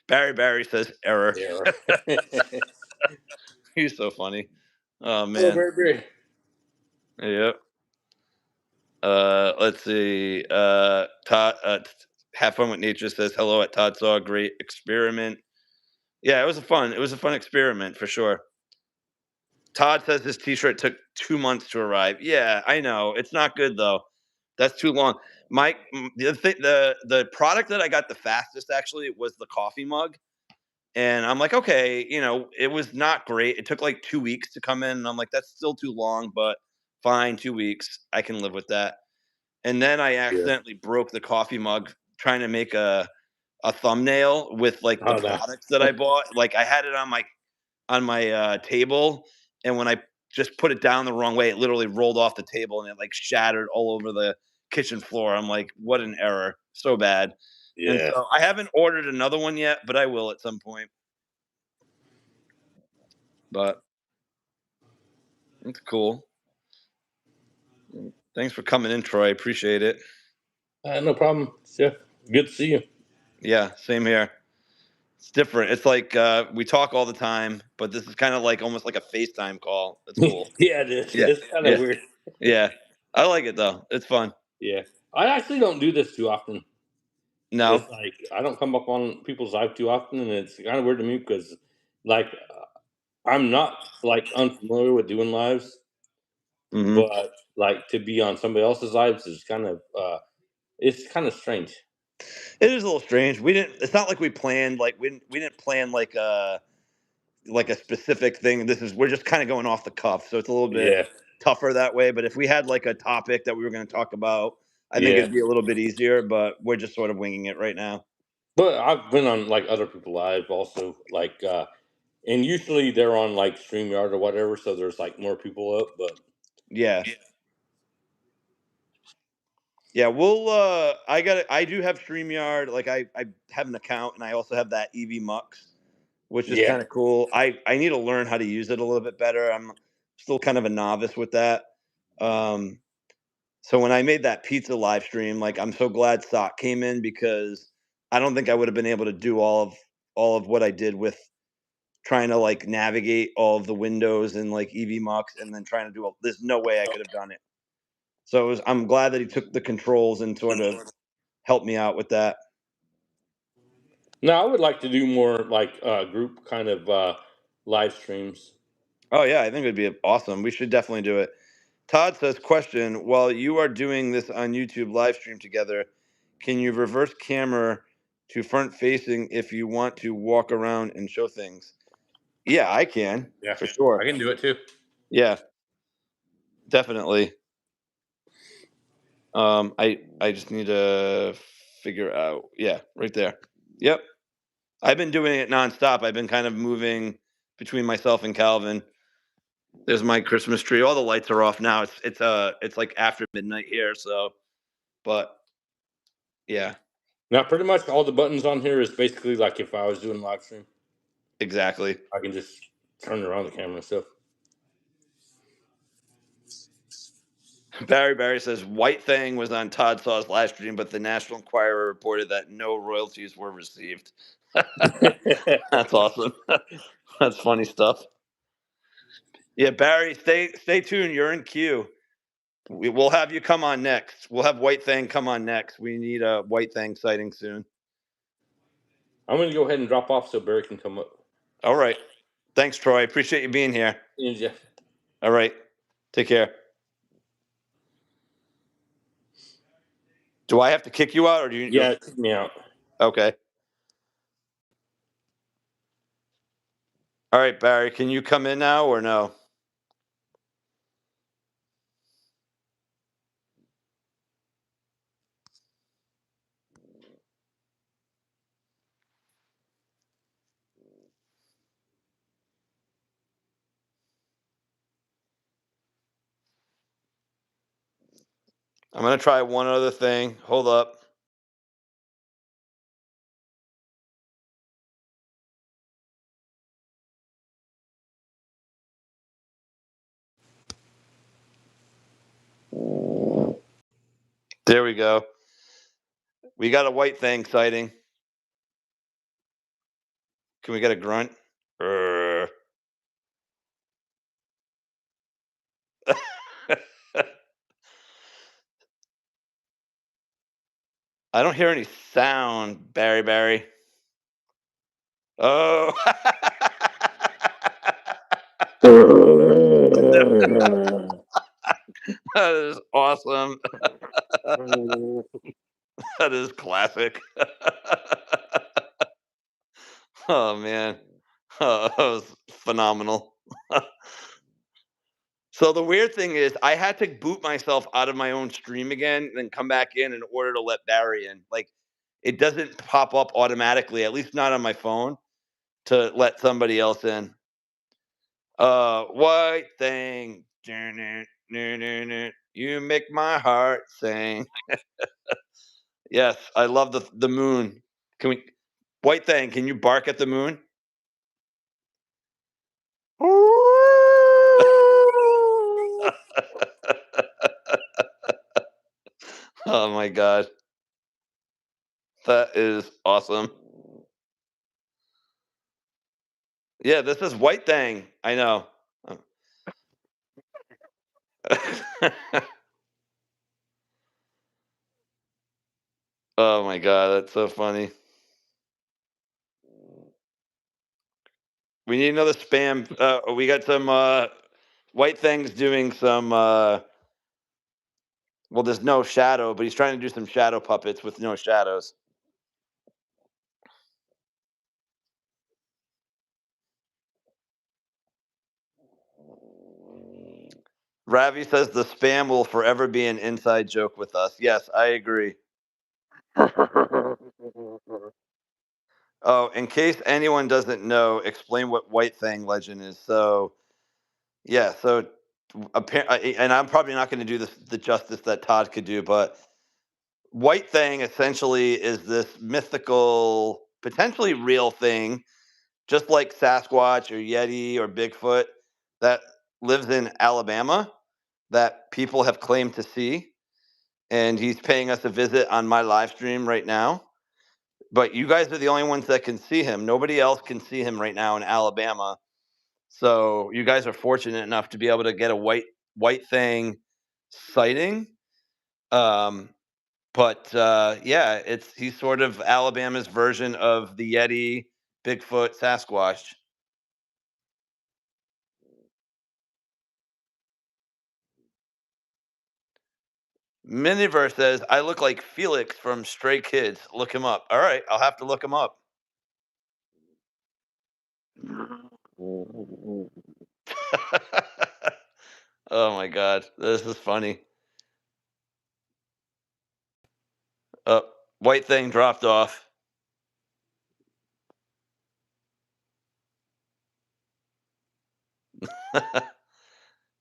Barry says error. Yeah. He's so funny. Oh Oh, man. very, very. Yep. Let's see. Todd. Have fun with nature says hello at Todd saw a great experiment. Yeah, it was a fun experiment for sure. Todd says his T-shirt took 2 months to arrive. Yeah, I know it's not good though. That's too long. The product that I got the fastest actually was the coffee mug. And I'm like, okay, it was not great. It took like 2 weeks to come in. And I'm like, that's still too long, but fine, 2 weeks. I can live with that. And then I Yeah. accidentally broke the coffee mug trying to make a thumbnail with like the Oh, nice. products that I bought. Like I had it on my table, and when I just put it down the wrong way, it literally rolled off the table and it like shattered all over the kitchen floor. I'm like, what an error. So bad. And Yeah. so I haven't ordered another one yet, but I will at some point. But it's cool. Thanks for coming in, Troy. Appreciate it. No problem. Yeah. Good to see you. Yeah, same here. It's different. It's like we talk all the time, but this is kind of like almost like a FaceTime call. It's cool. Yeah, it is. Yeah, It's kind of yeah, weird. yeah. I like it though. It's fun. Yeah. I actually don't do this too often. No. It's like I don't come up on people's live too often, and it's kind of weird to me because, like, I'm not like unfamiliar with doing lives, Hmm. but like to be on somebody else's lives is kind of it's kind of strange. It is a little strange. We didn't. It's not like we planned. Like we didn't plan like a specific thing. We're just kind of going off the cuff, so it's a little bit Yeah, tougher that way. But if we had like a topic that we were going to talk about, I think yeah. it'd be a little bit easier. But we're just sort of winging it right now. But I've been on like other people live also, like, and usually they're on like Streamyard or whatever, so there's like more people up. But Yeah. Yeah, I do have StreamYard. Like I have an account, and I also have that EV Mux, which is yeah, kind of cool. I need to learn how to use it a little bit better. I'm still kind of a novice with that. Um so when I made that pizza live stream, like I'm so glad Sock came in, because I don't think I would have been able to do all of what I did with trying to like navigate all of the windows and like EV Mux, and then trying to do all, there's no way I could have done it. So I'm glad that he took the controls and sort of helped me out with that. now I would like to do more like group kind of live streams. Oh yeah, I think it would be awesome. We should definitely do it. Todd says, question: while you are doing this on YouTube live stream together, can you reverse camera to front facing if you want to walk around and show things. Yeah, I can. Yeah, for sure. I can do it too. Yeah, definitely. I just need to figure out. Yeah, right there. Yep. I've been doing it nonstop. I've been kind of moving between myself and Calvin. There's my Christmas tree. All the lights are off now. It's like after midnight here. So, but yeah, Now, pretty much all the buttons on here is basically like if I was doing live stream, exactly. I can just turn around the camera and stuff. Barry says White Thing was on Todd Saw's live stream, but the National Enquirer reported that no royalties were received. That's awesome. That's funny stuff. Yeah, Barry, stay tuned. You're in queue. We'll have you come on next. We'll have White Thing come on next. We need a White Thing sighting soon. I'm going to go ahead and drop off so Barry can come up. All right. Thanks, Troy. Appreciate you being here. Yeah. All right. Take care. Do I have to kick you out, or do you? Yeah, kick me out. Okay. All right, Barry. Can you come in now or no? I'm gonna try one other thing. Hold up. There we go. We got a White Thing sighting. Can we get a grunt? I don't hear any sound, Barry. Oh. That is awesome. That is classic. Oh, man. Oh, that was phenomenal. So the weird thing is I had to boot myself out of my own stream again and then come back in order to let Barry in. Like, it doesn't pop up automatically, at least not on my phone, to let somebody else in. White Thing. You make my heart sing. Yes, I love the moon. Can we White Thing, can you bark at the moon? Oh my god. That is awesome. Yeah, this is White Thing. I know. Oh my god, that's so funny. We need another spam. We got some White Things doing some well, there's no shadow, but he's trying to do some shadow puppets with no shadows. Ravi says the spam will forever be an inside joke with us. Yes, I agree. Oh, in case anyone doesn't know, explain what White Thing legend is. So, yeah, so and I'm probably not going to do the justice that Todd could do, but White Thing essentially is this mythical, potentially real thing, just like Sasquatch or Yeti or Bigfoot, that lives in Alabama that people have claimed to see. And he's paying us a visit on my live stream right now. But you guys are the only ones that can see him. Nobody else can see him right now in Alabama. So you guys are fortunate enough to be able to get a White Thing sighting. But yeah, he's sort of Alabama's version of the Yeti, Bigfoot, Sasquatch. Miniverse says, I look like Felix from Stray Kids. Look him up. All right, I'll have to look him up. Oh my god, this is funny. White thing dropped off. Does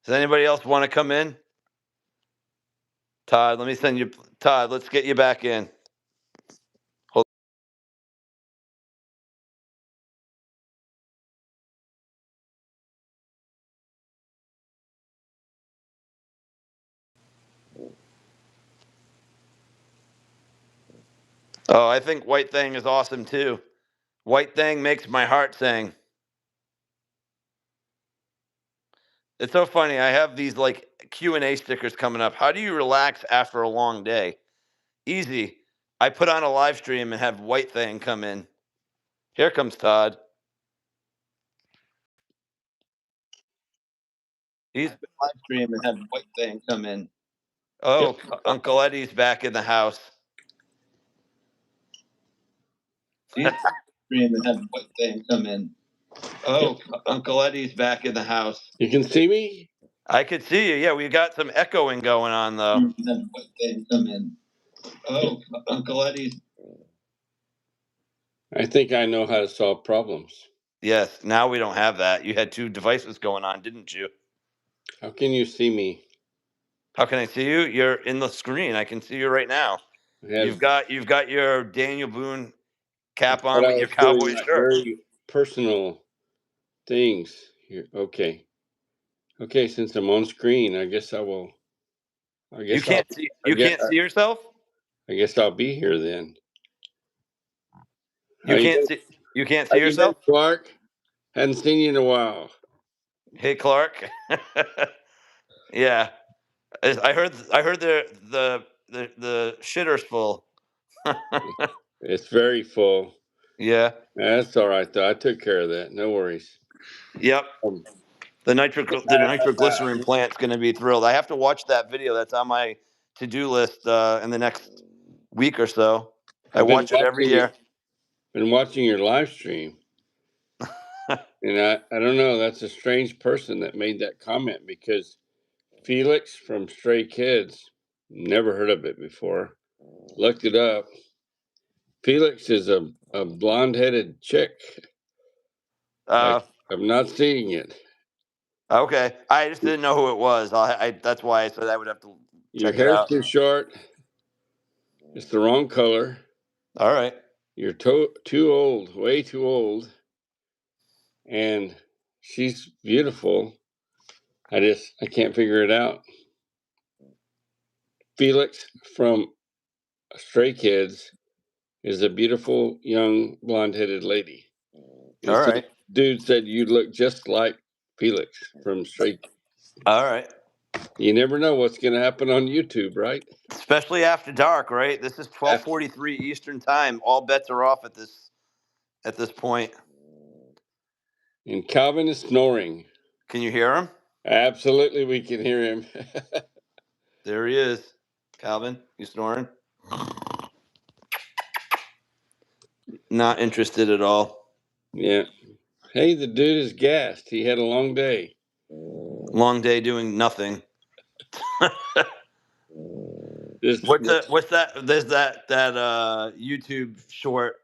anybody else want to come in? Todd, let me send you. Todd, let's get you back in. Oh, I think White Thing is awesome too. White Thing makes my heart sing. It's so funny. I have these like Q&A stickers coming up. How do you relax after a long day? Easy. I put on a live stream and have White Thing come in. Here comes Todd. He's been live stream and have White Thing come in. Oh, Uncle Eddie's back in the house. He's stream and have White Thing come in. Oh, Uncle Eddie's back in the house. You can see me? I could see you. Yeah, we got some echoing going on though. Have White Thing come in. Oh, Uncle Eddie's. I think I know how to solve problems. Yes, now we don't have that. You had two devices going on, didn't you? How can you see me? How can I see you? You're in the screen. I can see you right now. You've got your Daniel Boone cap on with your cowboy shirt. Very personal things here. Okay. Okay, since I'm on screen, I guess I will. You can't see yourself? I guess I'll be here then. You can't see yourself? Clark? Hadn't seen you in a while. Hey, Clark. Yeah. I heard the shitter's full. It's very full. Yeah. That's all right though. I took care of that. No worries. Yep. The nitroglycerin plant's going to be thrilled. I have to watch that video. That's on my to-do list in the next week or so. I watch it every year. Been watching your live stream. And I don't know, that's a strange person that made that comment, because Felix from Stray Kids, never heard of it before. Looked it up. Felix is a blonde-headed chick. I'm not seeing it. Okay, I just didn't know who it was. That's why I said I would have to check it out. Your hair's too short. It's the wrong color. All right. You're too old, way too old. And she's beautiful. I can't figure it out. Felix from Stray Kids is a beautiful young blonde-headed lady. And all right. Dude said you look just like Felix from Stray Kids. All right. You never know what's going to happen on YouTube, right? Especially after dark, right? This is 12:43 Eastern time. All bets are off at this point. And Calvin is snoring. Can you hear him? Absolutely, we can hear him. There he is. Calvin, you snoring? Not interested at all. Yeah. Hey, the dude is gassed. He had a long day. Long day doing nothing. What's that? There's that YouTube short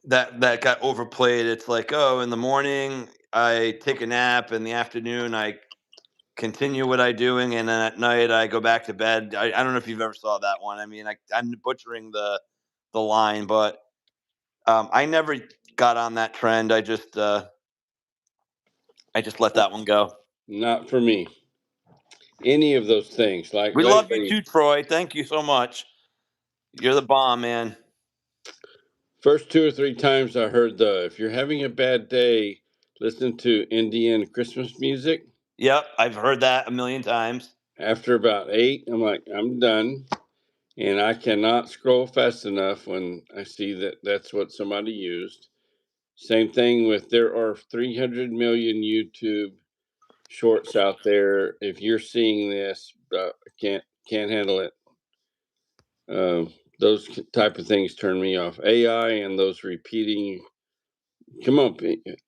that got overplayed. It's like, oh, in the morning I take a nap, in the afternoon I continue what I'm doing, and then at night I go back to bed. I don't know if you've ever saw that one. I mean, I'm butchering the line, but I never got on that trend. I just let that one go. Not for me. Any of those things. Like, we love you too, Troy. Thank you so much. You're the bomb, man. First 2 or 3 times I heard if you're having a bad day, listen to Indian Christmas music. Yep, I've heard that a million times. After about 8, I'm like, I'm done. And I cannot scroll fast enough when I see that that's what somebody used. Same thing with, there are 300 million YouTube shorts out there. If you're seeing this, can't handle it. Those type of things turn me off. AI and those repeating. Come on,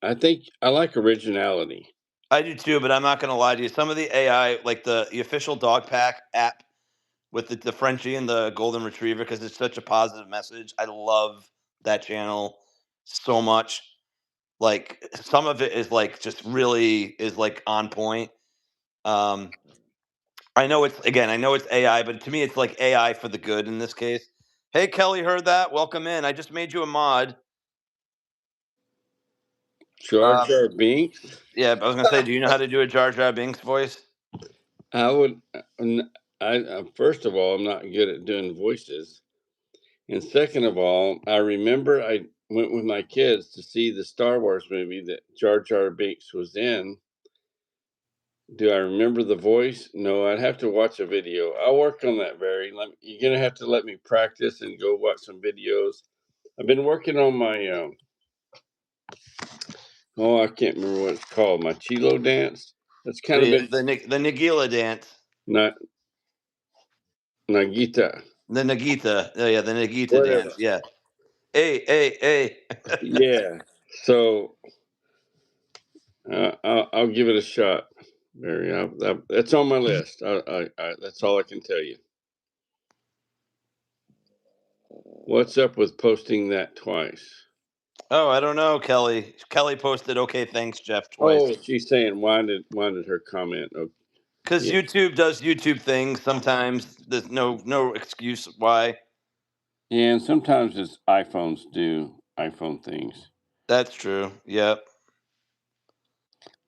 I think I like originality. I do too, but I'm not going to lie to you. Some of the AI, like the official dog pack app with the Frenchie and the golden retriever, because it's such a positive message. I love that channel so much. Like some of it is like just really is like on point. Um, I know it's AI, but to me it's like AI for the good in this case. Hey Kelly, heard that? Welcome in. I just made you a mod. Jar Jar Binks. Yeah, I was gonna say, do you know how to do a Jar Jar Binks voice? I would. First of all, I'm not good at doing voices, and second of all, I remember I went with my kids to see the Star Wars movie that Jar Jar Binks was in. Do I remember the voice? No, I'd have to watch a video. I'll work on that, Barry. You're gonna have to let me practice and go watch some videos. I've been working on my I can't remember what it's called. My Chilo dance. That's kind of been The Nagila dance. not Nagita. The Nagita. Oh, yeah, the Nagita Whatever. dance. Yeah. Hey. Yeah. So I'll give it a shot, Barry. That's on my list. That's all I can tell you. What's up with posting that twice? Oh, I don't know, Kelly. Kelly posted "Okay, thanks, Jeff" twice. Oh, she's saying why did her comment? Oh, Because yeah. YouTube does YouTube things. Sometimes there's no excuse why. Yeah, and sometimes it's iPhones do iPhone things. That's true. Yep.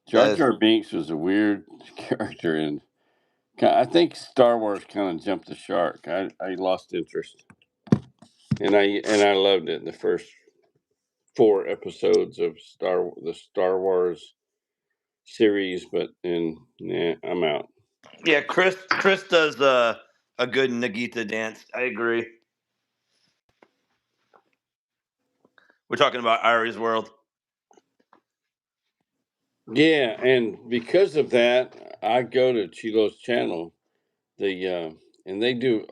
Jar Jar Binks was a weird character, and I think Star Wars kind of jumped the shark. I lost interest, and I loved it. The first 4 episodes of the Star Wars series, but I'm out. Yeah, Chris does a good Nagita dance. I agree. We're talking about Ari's World. Yeah, and because of that, I go to Chilo's channel. And they do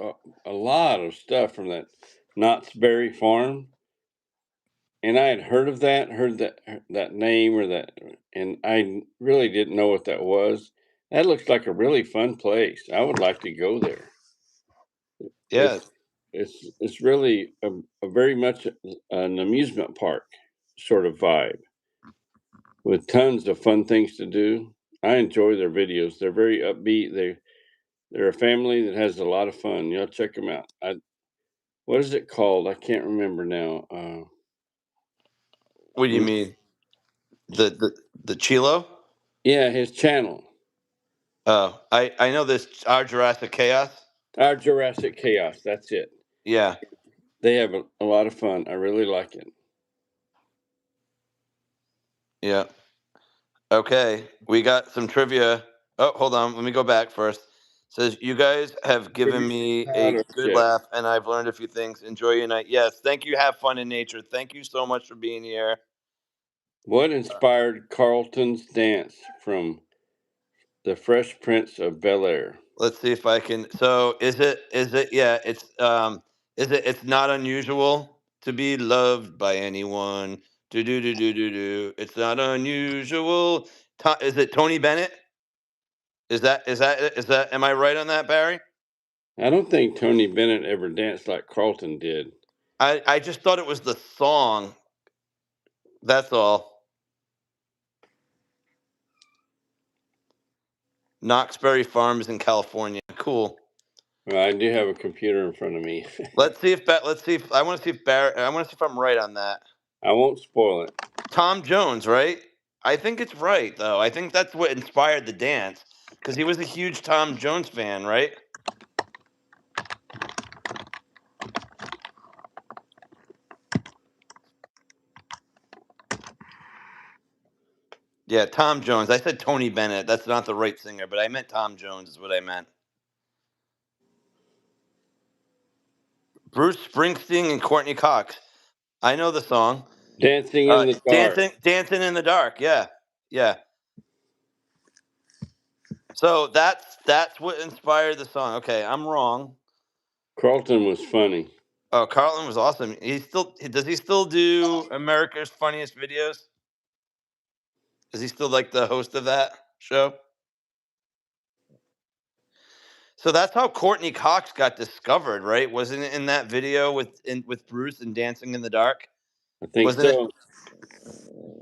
a lot of stuff from that Knott's Berry Farm. And I had heard that name or that, and I really didn't know what that was. That looks like a really fun place. I would like to go there. Yeah. It's really a very much an amusement park sort of vibe with tons of fun things to do. I enjoy their videos. They're very upbeat. They're a family that has a lot of fun. Y'all check them out. What is it called? I can't remember now. What do you mean? The Chilo? Yeah, his channel. Oh, I know this. Our Jurassic Chaos. Our Jurassic Chaos. That's it. Yeah. They have a lot of fun. I really like it. Yeah. Okay, we got some trivia. Oh, hold on. Let me go back first. Says you guys have given me a good laugh, and I've learned a few things. Enjoy your night. Yes, thank you. Have fun in nature. Thank you so much for being here. What inspired Carlton's dance from The Fresh Prince of Bel-Air? Let's see if I can. So is it? Yeah, it's not unusual to be loved by anyone. Do. It's not unusual. Is it Tony Bennett? Is that? Am I right on that, Barry? I don't think Tony Bennett ever danced like Carlton did. I just thought it was the song. That's all. Knoxbury Farms in California. Cool. Well, I do have a computer in front of me. Let's see if I want to see if Barry. I want to see if I'm right on that. I won't spoil it. Tom Jones, right? I think it's right though. I think that's what inspired the dance because he was a huge Tom Jones fan, right? Yeah, Tom Jones. I said Tony Bennett. That's not the right singer, but I meant Tom Jones is what I meant. Bruce Springsteen and Courtney Cox. I know the song. Dancing in the Dark. Dancing in the Dark. Yeah. So that's what inspired the song. Okay, I'm wrong. Carlton was funny. Oh, Carlton was awesome. Does he still do America's Funniest Videos? Is he still like the host of that show? So that's how Courtney Cox got discovered, right? Wasn't it in that video with Bruce and Dancing in the Dark? I think Wasn't it? so.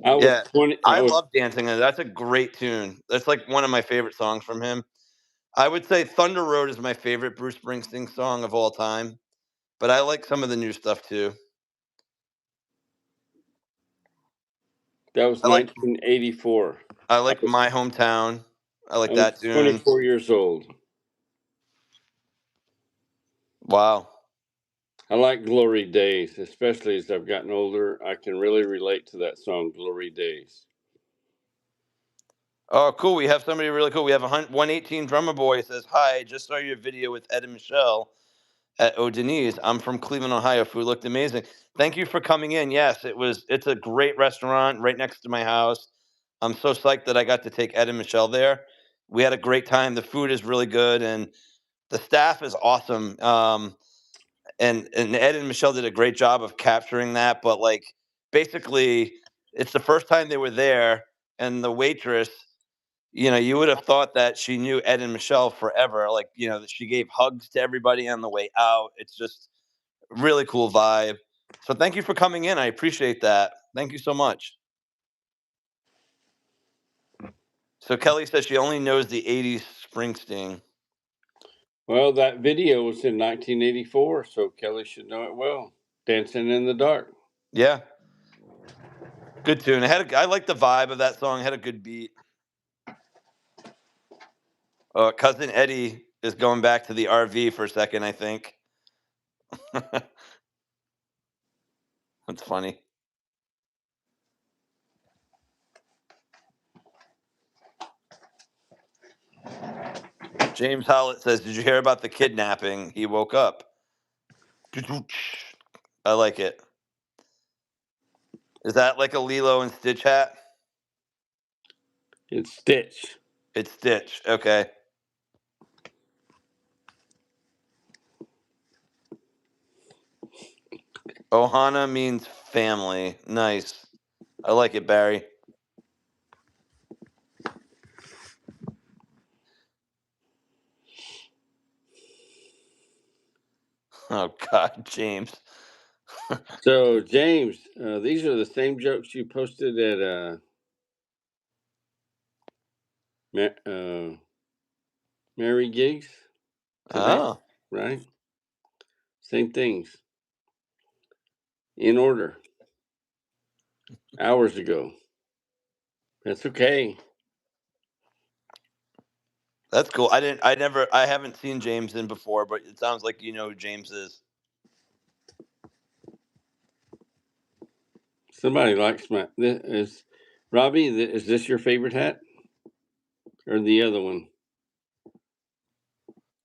I was Yeah. 20. I love Dancing in the Dark. That's a great tune. That's like one of my favorite songs from him. I would say Thunder Road is my favorite Bruce Springsteen song of all time, but I like some of the new stuff too. That was I like 1984. I I like was, My Hometown. I I like was that tune. 24 years old. Wow. I like Glory Days, especially as I've gotten older. I can really relate to that song, Glory Days. Oh, cool. We have somebody really cool. We have a 118 Drummer Boy says, "Hi, I just saw your video with Ed and Michelle at O'Denise. I'm from Cleveland, Ohio. Food looked amazing. Thank you for coming in. Yes, it's a great restaurant right next to my house. I'm so psyched that I got to take Ed and Michelle there. We had a great time. The food is really good and the staff is awesome. And Ed and Michelle did a great job of capturing that, but like basically it's the first time they were there and the waitress, you would have thought that she knew Ed and Michelle forever. Like, that she gave hugs to everybody on the way out. It's just really cool vibe. So thank you for coming in. I appreciate that. Thank you so much. So Kelly says she only knows the 80s Springsteen. Well, that video was in 1984, so Kelly should know it well. Dancing in the Dark. Yeah. Good tune. I like the vibe of that song. It had a good beat. Cousin Eddie is going back to the RV for a second, I think. That's funny. James Howlett says, "Did you hear about the kidnapping? He woke up." I like it. Is that like a Lilo and Stitch hat? It's Stitch. It's Stitch. Okay. Ohana means family. Nice. I like it, Barry. Oh God, James. So, James, these are the same jokes you posted at Mary Gigs today, Oh, right? Same things in order hours ago. That's okay. that's cool. I haven't seen James in before, but it sounds like you know who James is. Somebody likes Robbie. Is this your favorite hat or the other one?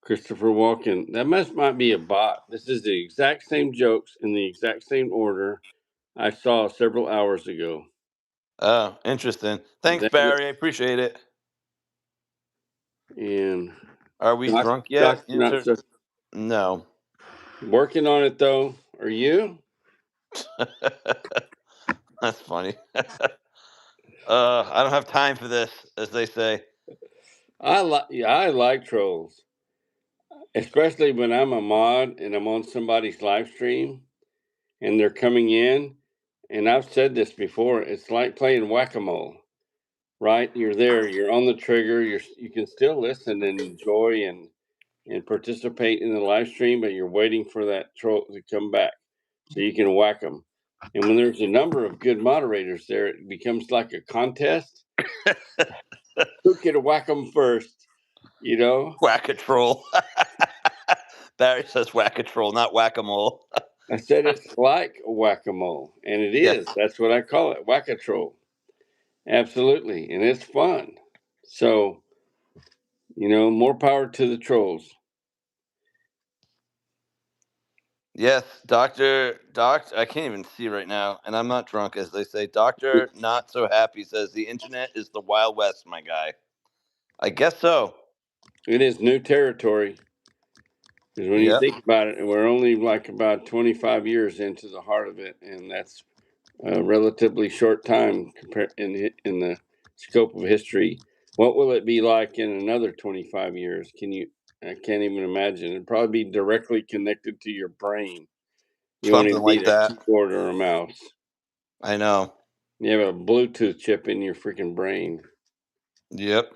Christopher Walken. That might be a bot. This is the exact same jokes in the exact same order I saw several hours ago. Oh, interesting. Thanks, That Barry. I appreciate it. and Are we drunk yet? Doc, not so No. working on it though. Are you? That's funny. I don't have time for this, as they say. I like trolls, especially when I'm a mod and I'm on somebody's live stream and they're coming in. And I've said this before. It's like playing whack-a-mole, right? You're there. You're on the trigger. You can still listen and enjoy and participate in the live stream, but you're waiting for that troll to come back so you can whack them. And when there's a number of good moderators there, it becomes like a contest. Who can whack them first? You know? Whack a troll. Barry says whack a troll, not whack a mole. I said it's like whack-a-mole, and it Yes. is. That's what I call it, whack-a-troll. Absolutely, and it's fun. So, more power to the trolls. Yes, Doctor, I can't even see right now, and I'm not drunk, as they say. Doctor, not so happy says the internet is the Wild West, my guy. I guess so. It is new territory. Because when you Yep. think about it, we're only like about 25 years into the heart of it, and that's a relatively short time compared in the scope of history. What will it be like in another 25 years? I can't even imagine. It'd probably be directly connected to your brain. You won't Something even like need a that. keyboard or a mouse. I know. You have a Bluetooth chip in your freaking brain. Yep.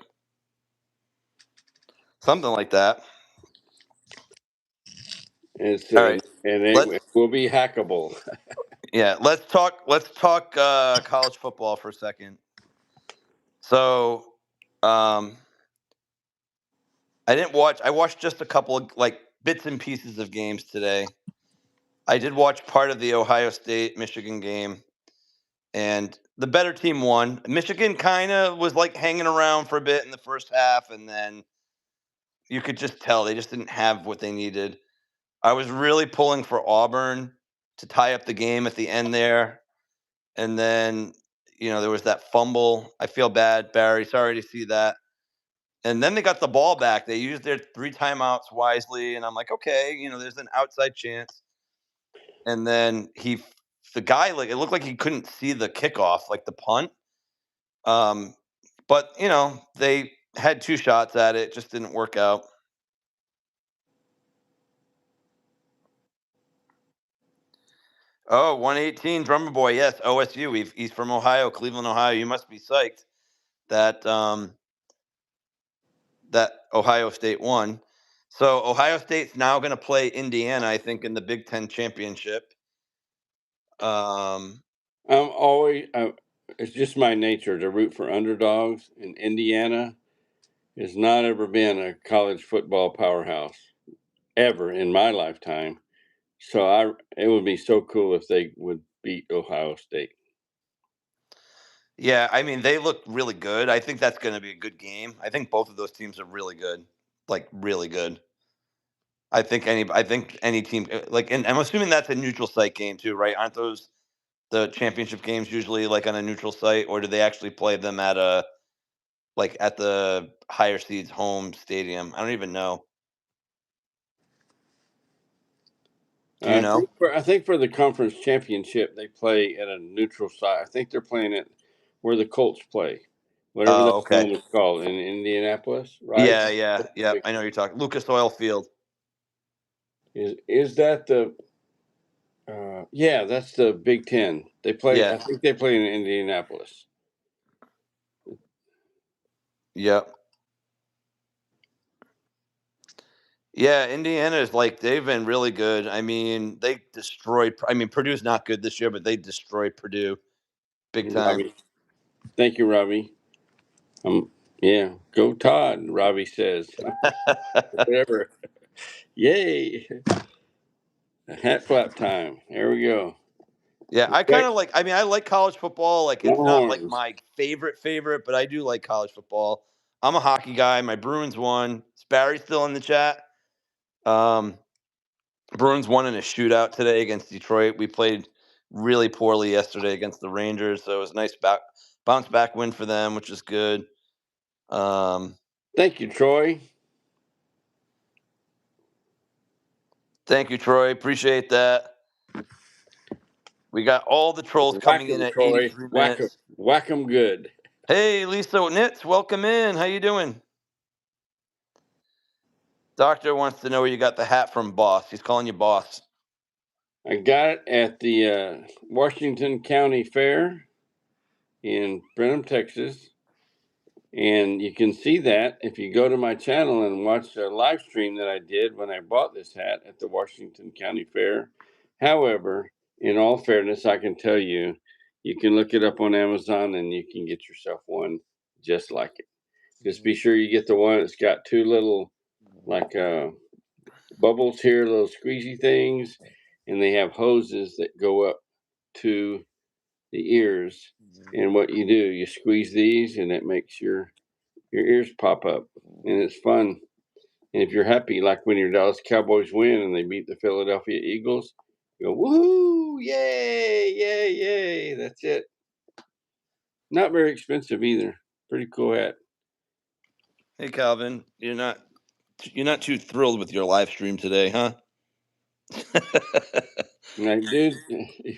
Something like that. It's All right. and Let's it will be hackable. let's talk college football for a second. So, um I watched just a couple of like bits and pieces of games today. I did watch part of the Ohio State Michigan game, and the better team won. Michigan kind of was like hanging around for a bit in the first half, and then you could just tell they just didn't have what they needed. I was really pulling for Auburn to tie up the game at the end there, and then there was that fumble. I feel bad, Barry. Sorry to see that. And then they got the ball back. They used their 3 timeouts wisely, and I'm like, okay, there's an outside chance. And then the guy, like, it looked like he couldn't see the kickoff, like the punt. But they had 2 shots at it, just didn't work out. Oh, 118 drummer boy, yes, OSU. He's from Ohio, Cleveland, Ohio. You must be psyched that that Ohio State won. So Ohio State's now going to play Indiana, I think, in the Big Ten championship. I'm always. It's just my nature to root for underdogs, and Indiana has not ever been a college football powerhouse ever in my lifetime. So it would be so cool if they would beat Ohio State. Yeah, I mean, they look really good. I think that's going to be a good game. I think both of those teams are really good, like really good. I think any team like, and I'm assuming that's a neutral site game too, right? Aren't those the championship games usually like on a neutral site, or do they actually play them at at the higher seeds home stadium? I don't even know. Do you know? I think for the conference championship they play at a neutral site. I think they're playing it where the Colts play, whatever that Oh, okay. home is called in Indianapolis, right? Yeah, yeah, yeah. I know you're talking Lucas Oil Field. Is that the yeah, that's the Big Ten. They play. Yeah, I think they play in Indianapolis. yep. Yeah, Indiana is like they've been really good. I mean, they destroyed. I mean, Purdue's not good this year, but they destroyed Purdue big time. Robbie, thank you, Robbie. Yeah, go Todd. Robbie says, whatever. Yay! Hat flap time. There we go. Yeah, I kind Okay. of like. I mean, I like college football. Like, it's not like Longhorns. my favorite, but I do like college football. I'm a hockey guy. My Bruins won. Is Barry still in the chat? Um, Bruins won in a shootout today against Detroit. We played really poorly yesterday against the Rangers, so it was a nice bounce back win for them, which is good. Thank you, Troy. Thank you, Troy. Appreciate that. We got all the trolls Whack coming in 'em, at Troy. 83 Whack 'em. minutes. Whack 'em good. Hey, Lisa Nitz, welcome in. How you doing? Doctor wants to know where you got the hat from, boss. He's calling you boss. I got it at the Washington County Fair in Brenham, Texas. And you can see that if you go to my channel and watch a live stream that I did when I bought this hat at the Washington County Fair. However, in all fairness, I can tell you, you can look it up on Amazon and you can get yourself one just like it. Just be sure you get the one that's got 2 little like bubbles here, little squeezy things, and they have hoses that go up to the ears. And what you do, you squeeze these and it makes your ears pop up, and it's fun. And if you're happy, like when your Dallas Cowboys win and they beat the Philadelphia Eagles, you go, woohoo, yay, yay, yay. That's it. Not very expensive either. Pretty cool hat. Hey, Calvin, you're not too thrilled with your live stream today, huh? Like, dude,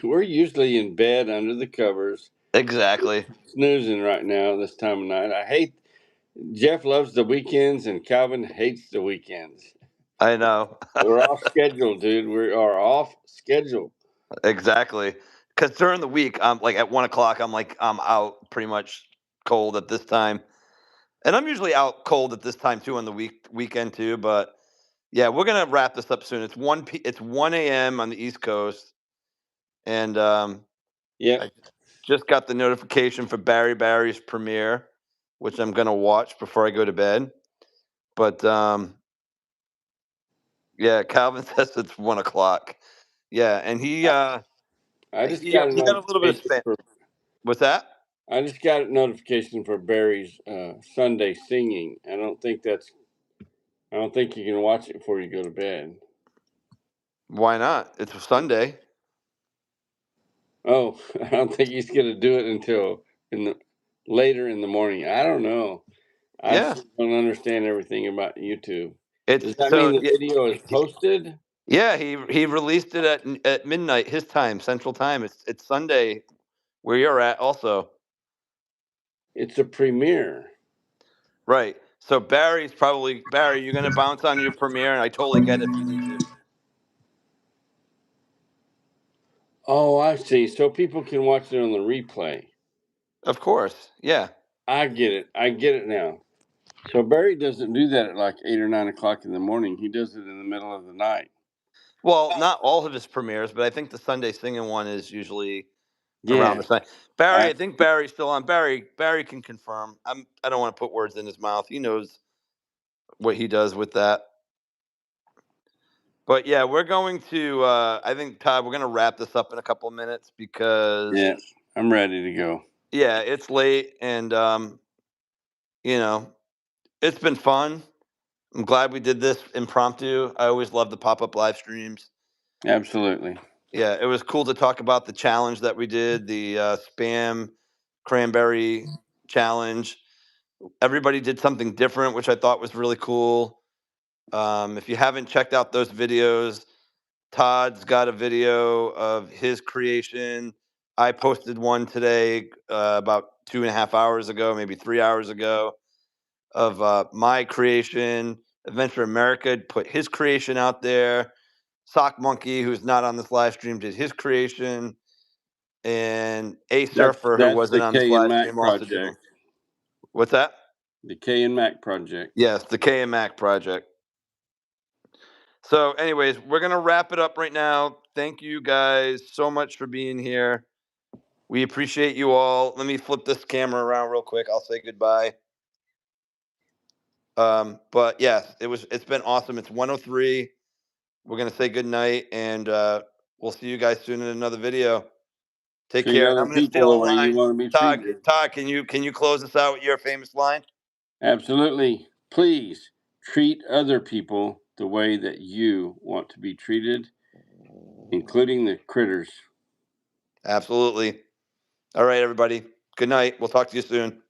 we're usually in bed under the covers, Exactly. snoozing right now this time of night. I hate Jeff loves the weekends and Calvin hates the weekends. I know. We're off schedule, dude. We are off schedule. Exactly. Because during the week, I'm like at 1 o'clock, I'm out pretty much cold at this time, and I'm usually out cold at this time too on the weekend too. But yeah, we're gonna wrap this up soon. It's 1 a.m. on the East Coast, and Yep. I just got the notification for Barry's premiere, which I'm gonna watch before I go to bed. But yeah, Calvin says it's 1 o'clock. Yeah, and he I just he got a he got a little bit of notification spam. for What's that? I just got a notification for Barry's Sunday singing. I don't think you can watch it before you go to bed. Why not? It's Sunday. Oh, I don't think he's gonna do it until later in the morning. I don't know. I Yeah, still don't understand everything about YouTube. Does it's that mean so. the video is posted? Yeah, he released it at midnight his time, Central Time. It's Sunday where you're at, also. It's a premiere. Right. So Barry. You're gonna bounce on your premiere, and I totally get it if you need to. Oh, I see. So people can watch it on the replay. Of course. Yeah. I get it. I get it now. So Barry doesn't do that at like 8 or 9 o'clock in the morning. He does it in the middle of the night. Well, not all of his premieres, but I think the Sunday singing one is usually around Yeah. the same. Barry, I think Barry's still on. Barry can confirm. I don't want to put words in his mouth. He knows what he does with that. But yeah, we're going to. I think Todd, we're going to wrap this up in a couple of minutes because Yeah. I'm ready to go. yeah, it's late, and you know, it's been fun. I'm glad we did this impromptu. I always love the pop up live streams. Absolutely. Yeah, it was cool to talk about the challenge that we did, the spam cranberry challenge. Everybody did something different, which I thought was really cool. If you haven't checked out those videos, Todd's got a video of his creation. I posted one today about 2.5 hours ago, maybe 3 hours ago, of my creation. Adventure America put his creation out there. Sock Monkey, who's not on this live stream, did his creation. And A Surfer, who That's wasn't the on this K and live Mac stream, also did one. project. What's that? The K and Mac project. Yes, the K and Mac project. So, anyways, we're going to wrap it up right now. Thank you guys so much for being here. We appreciate you all. Let me flip this camera around real quick. I'll say goodbye. But yes, it's been awesome. It's 1:03. We're going to say good night, and we'll see you guys soon in another video. Take Treat care. And other I'm going to people steal the a way you line. want to be Todd, treated. can you close us out with your famous line? Absolutely. Please treat other people the way that you want to be treated, including the critters. Absolutely. All right, everybody. Good night. We'll talk to you soon.